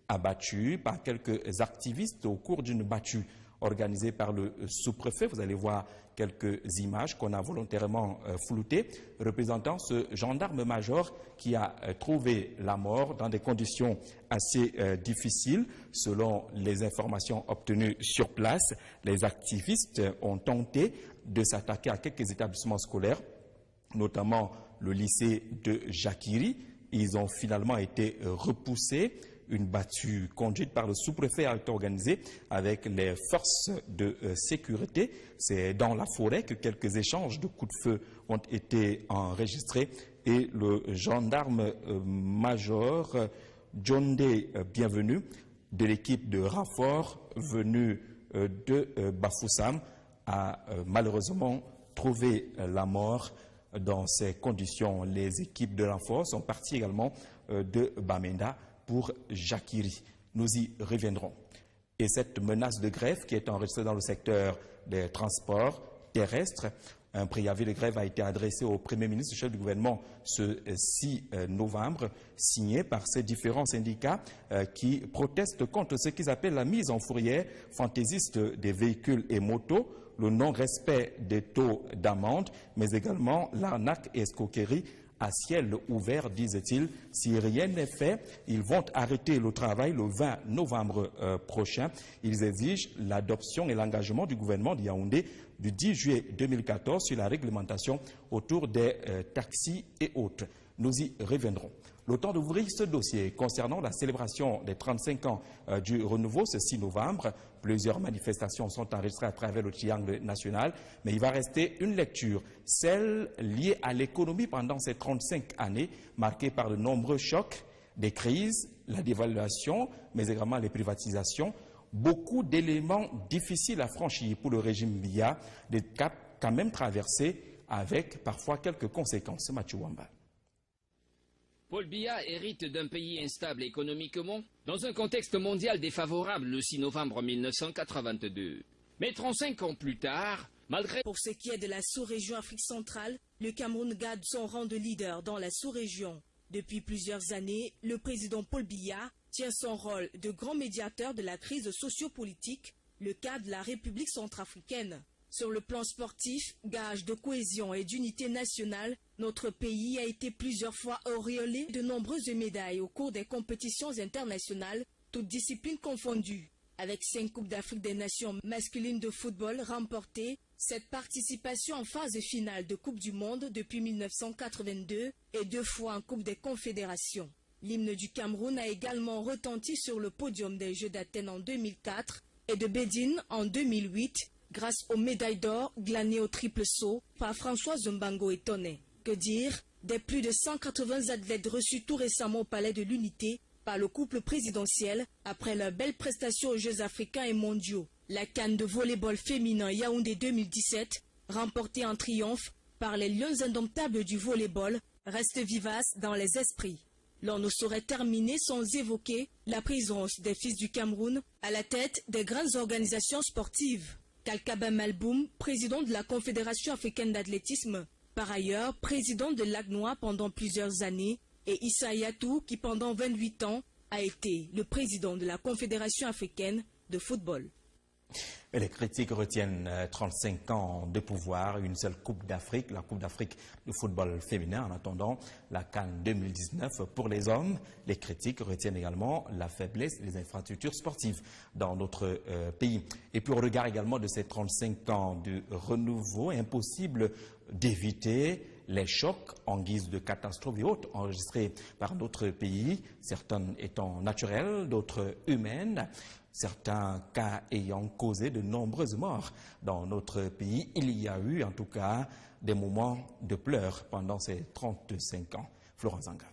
A: abattu par quelques activistes au cours d'une battue organisée par le sous-préfet. Vous allez voir quelques images qu'on a volontairement floutées, représentant ce gendarme-major qui a trouvé la mort dans des conditions assez difficiles. Selon les informations obtenues sur place, les activistes ont tenté de s'attaquer à quelques établissements scolaires, notamment le lycée de Jakiri. Ils ont finalement été repoussés Une battue conduite par le sous-préfet a été organisée avec les forces de sécurité. C'est dans la forêt que quelques échanges de coups de feu ont été enregistrés et le gendarme-major John Day Bienvenu de l'équipe de renfort venu de Bafoussam a malheureusement trouvé la mort dans ces conditions. Les équipes de renfort sont parties également de Bamenda pour Jakiri. Nous y reviendrons. Et cette menace de grève qui est enregistrée dans le secteur des transports terrestres, un préavis de grève a été adressé au Premier ministre, chef du gouvernement, ce 6 novembre, signé par ces différents syndicats qui protestent contre ce qu'ils appellent la mise en fourrière fantaisiste des véhicules et motos, le non-respect des taux d'amende, mais également l'arnaque et escroquerie à ciel ouvert, disait-il. Si rien n'est fait, ils vont arrêter le travail le 20 novembre prochain. Ils exigent l'adoption et l'engagement du gouvernement de Yaoundé du 10 juillet 2014 sur la réglementation autour des taxis et autres. Nous y reviendrons. Le temps d'ouvrir ce dossier concernant la célébration des 35 ans du renouveau ce 6 novembre. Plusieurs manifestations sont enregistrées à travers le triangle national, mais il va rester une lecture, celle liée à l'économie pendant ces 35 années, marquée par de nombreux chocs, des crises, la dévaluation, mais également les privatisations. Beaucoup d'éléments difficiles à franchir pour le régime Biya, des caps quand même traversés avec parfois quelques conséquences. Mathieu Wamba.
B: Paul Biya hérite d'un pays instable économiquement, dans un contexte mondial défavorable le 6 novembre 1982. Mais 35 ans plus tard, malgré...
C: Pour ce qui est de la sous-région Afrique centrale, le Cameroun garde son rang de leader dans la sous-région. Depuis plusieurs années, le président Paul Biya tient son rôle de grand médiateur de la crise sociopolitique, le cas de la République centrafricaine. Sur le plan sportif, gage de cohésion et d'unité nationale, notre pays a été plusieurs fois auréolé de nombreuses médailles au cours des compétitions internationales, toutes disciplines confondues. Avec 5 Coupes d'Afrique des Nations masculines de football remportées, cette participation en phase finale de Coupe du Monde depuis 1982 et 2 fois en Coupe des Confédérations. L'hymne du Cameroun a également retenti sur le podium des Jeux d'Athènes en 2004 et de Bédine en 2008, grâce aux médailles d'or glanées au triple saut par Françoise Mbango et Tonnet. Que dire des plus de 180 athlètes reçus tout récemment au Palais de l'Unité par le couple présidentiel après leur belle prestation aux Jeux africains et mondiaux. La CAN de volleyball féminin Yaoundé 2017, remportée en triomphe par les Lions indomptables du volleyball, reste vivace dans les esprits. L'on ne saurait terminer sans évoquer la présence des fils du Cameroun à la tête des grandes organisations sportives. Kalkaba Malboum, président de la Confédération africaine d'athlétisme, par ailleurs président de l'ACNOA pendant plusieurs années, et Issa Yatou, qui pendant 28 ans a été le président de la Confédération africaine de football.
A: Et les critiques retiennent 35 ans de pouvoir, une seule Coupe d'Afrique, la Coupe d'Afrique de football féminin. En attendant la CAN 2019 pour les hommes, les critiques retiennent également la faiblesse des infrastructures sportives dans notre pays. Et puis au regard également de ces 35 ans de renouveau, impossible d'éviter les chocs en guise de catastrophes et autres enregistrés par d'autres pays, certaines étant naturelles, d'autres humaines. Certains cas ayant causé de nombreuses morts dans notre pays. Il y a eu en tout cas des moments de pleurs pendant ces 35 ans. Florent Zanga.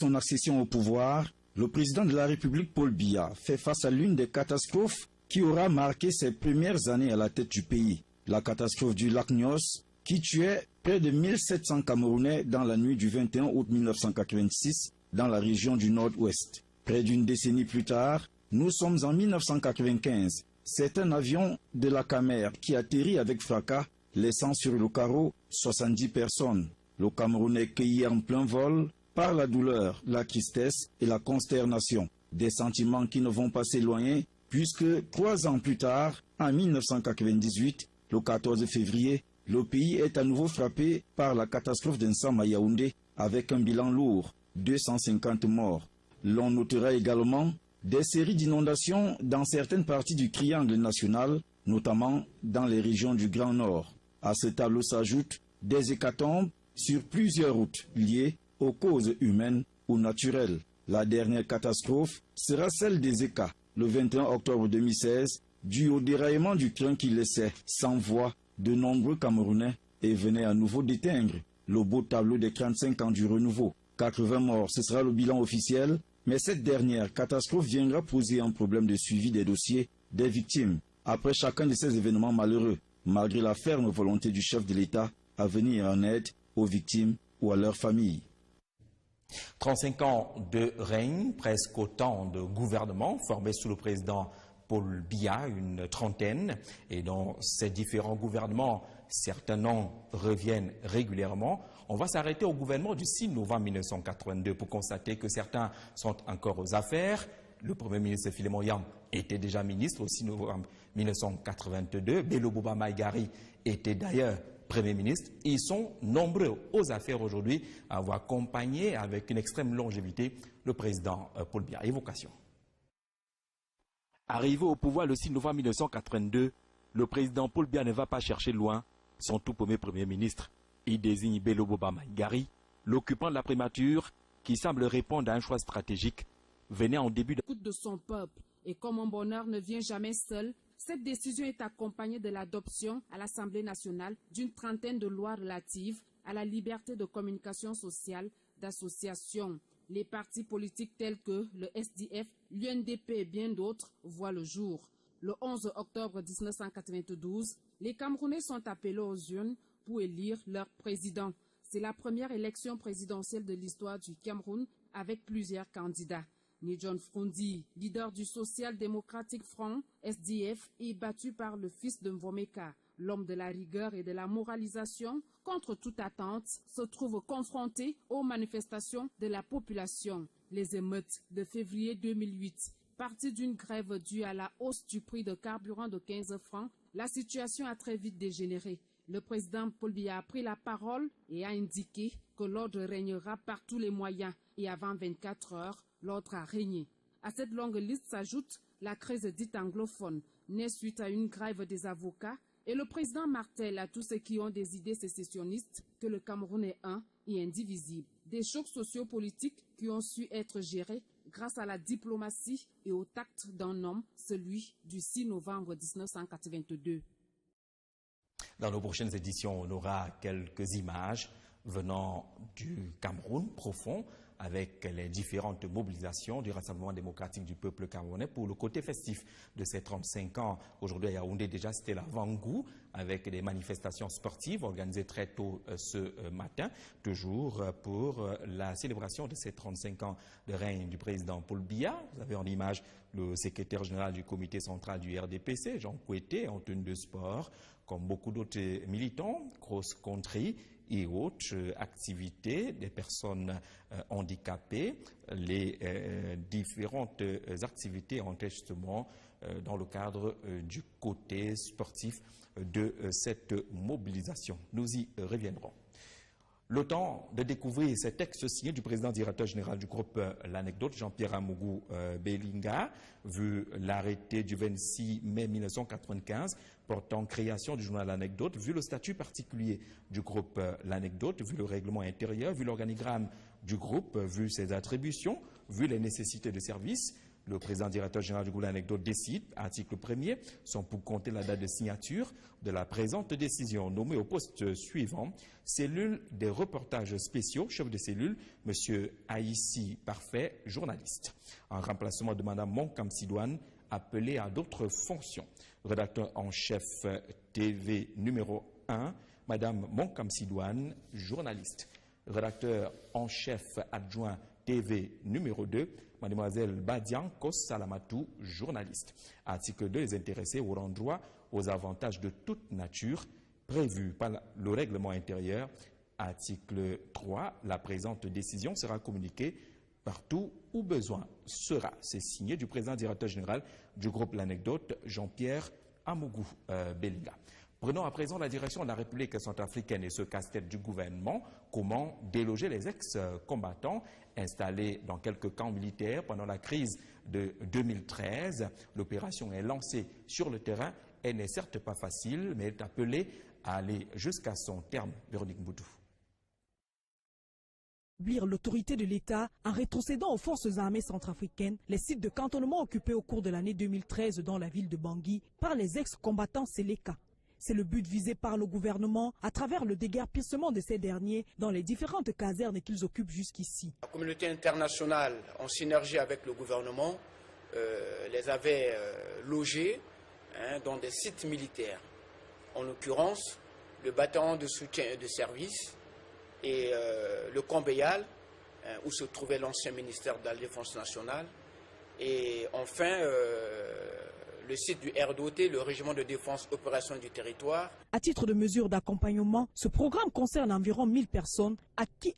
D: Son accession au pouvoir, le président de la République Paul Biya fait face à l'une des catastrophes qui aura marqué ses premières années à la tête du pays. La catastrophe du lac Nyos qui tuait près de 1700 Camerounais dans la nuit du 21 août 1986 dans la région du Nord-Ouest. Près d'une décennie plus tard, nous sommes en 1995. C'est un avion de la Camer qui atterrit avec fracas, laissant sur le carreau 70 personnes. Le Camerounais cueilli en plein vol par la douleur, la tristesse et la consternation. Des sentiments qui ne vont pas s'éloigner puisque 3 ans plus tard, en 1998, le 14 février, le pays est à nouveau frappé par la catastrophe d'Ensam à Yaoundé avec un bilan lourd, 250 morts. L'on notera également des séries d'inondations dans certaines parties du triangle national, notamment dans les régions du Grand Nord. À ce tableau s'ajoutent des hécatombes sur plusieurs routes liées aux causes humaines ou naturelles. La dernière catastrophe sera celle des Eka, le 21 octobre 2016, due au déraillement du train qui laissait sans voix de nombreux Camerounais et venait à nouveau d'éteindre le beau tableau des 35 ans du renouveau. 80 morts, ce sera le bilan officiel, mais cette dernière catastrophe viendra poser un problème de suivi des dossiers des victimes après chacun de ces événements malheureux, malgré la ferme volonté du chef de l'État à venir en aide aux victimes ou à leurs familles.
A: 35 ans de règne, presque autant de gouvernements formés sous le président Paul Biya, une trentaine, et dans ces différents gouvernements, certains noms reviennent régulièrement. On va s'arrêter au gouvernement du 6 novembre 1982 pour constater que certains sont encore aux affaires. Le Premier ministre Philémon Yam était déjà ministre au 6 novembre 1982. Bello Boba Maïgari était d'ailleurs Premier ministre. Ils sont nombreux aux affaires aujourd'hui à avoir accompagné avec une extrême longévité le président Paul Biya. Évocation. Arrivé au pouvoir le 6 novembre 1982, le président Paul Biya ne va pas chercher loin son tout Premier ministre. Il désigne Bello Boba Maïgari, l'occupant de la primature, qui semble répondre à un choix stratégique, venait en début
E: de son peuple. Et comme un bonheur ne vient jamais seul, cette décision est accompagnée de l'adoption à l'Assemblée nationale d'une trentaine de lois relatives à la liberté de communication sociale, d'association. Les partis politiques tels que le SDF, l'UNDP et bien d'autres voient le jour. Le 11 octobre 1992, les Camerounais sont appelés aux urnes pour élire leur président. C'est la première élection présidentielle de l'histoire du Cameroun avec plusieurs candidats. Ni John Frondi, leader du Social-Démocratique Front, SDF, est battu par le fils de Mvomeka. L'homme de la rigueur et de la moralisation, contre toute attente, se trouve confronté aux manifestations de la population. Les émeutes de février 2008, partie d'une grève due à la hausse du prix de carburant de 15 francs, la situation a très vite dégénéré. Le président Paul Biya a pris la parole et a indiqué que l'ordre régnera par tous les moyens. Et avant 24 heures, l'ordre a régné. À cette longue liste s'ajoute la crise dite anglophone, née suite à une grève des avocats, et le président martèle à tous ceux qui ont des idées sécessionnistes que le Cameroun est un et indivisible. Des chocs sociopolitiques qui ont su être gérés grâce à la diplomatie et au tact d'un homme, celui du 6 novembre 1982.
A: Dans nos prochaines éditions, on aura quelques images venant du Cameroun profond avec les différentes mobilisations du Rassemblement démocratique du peuple camerounais pour le côté festif de ces 35 ans. Aujourd'hui à Yaoundé, déjà c'était l'avant-goût avec des manifestations sportives organisées très tôt ce matin, toujours pour la célébration de ces 35 ans de règne du président Paul Biya. Vous avez en image le secrétaire général du comité central du RDPC, Jean Kouété, en tenue de sport, comme beaucoup d'autres militants, cross-country et autres activités des personnes handicapées. Les différentes activités entrent justement dans le cadre du côté sportif de cette mobilisation. Nous y reviendrons. Le temps de découvrir ces textes signés du président directeur général du groupe L'Anecdote, Jean-Pierre Amougou Belinga, vu l'arrêté du 26 mai 1995 portant création du journal L'Anecdote, vu le statut particulier du groupe L'Anecdote, vu le règlement intérieur, vu l'organigramme du groupe, vu ses attributions, vu les nécessités de service. Le président directeur général du groupe L'Anecdote décide, article 1er, sont pour compter la date de signature de la présente décision. Nommé au poste suivant, cellule des reportages spéciaux, chef de cellule, M. Aïssi Parfait, journaliste. En remplacement de Mme Monkam Sidouane, appelée à d'autres fonctions. Rédacteur en chef TV numéro 1, Mme Monkam Sidouane, journaliste. Rédacteur en chef adjoint TV numéro 2, Mademoiselle Badian Kos Salamatou, journaliste. Article 2, les intéressés auront droit aux avantages de toute nature prévus par le règlement intérieur. Article 3, la présente décision sera communiquée partout où besoin sera. C'est signé du président directeur général du groupe L'Anecdote, Jean-Pierre Amougou Belinga. Prenons à présent la direction de la République centrafricaine et ce casse-tête du gouvernement. Comment déloger les ex-combattants installés dans quelques camps militaires pendant la crise de 2013. L'opération est lancée sur le terrain. Elle n'est certes pas facile, mais est appelée à aller jusqu'à son terme. Véronique Boudou.
F: L'autorité de l'État en rétrocédant aux forces armées centrafricaines les sites de cantonnement occupés au cours de l'année 2013 dans la ville de Bangui par les ex-combattants Séléka. C'est le but visé par le gouvernement à travers le déguerpissement de ces derniers dans les différentes casernes qu'ils occupent jusqu'ici.
G: La communauté internationale, en synergie avec le gouvernement, les avait logés dans des sites militaires. En l'occurrence, le bataillon de soutien et de service et le camp Béal, où se trouvait l'ancien ministère de la Défense nationale, et enfin le site du RDOT, le régiment de défense opération du territoire.
F: À titre de mesure d'accompagnement, ce programme concerne environ 1000 personnes à qui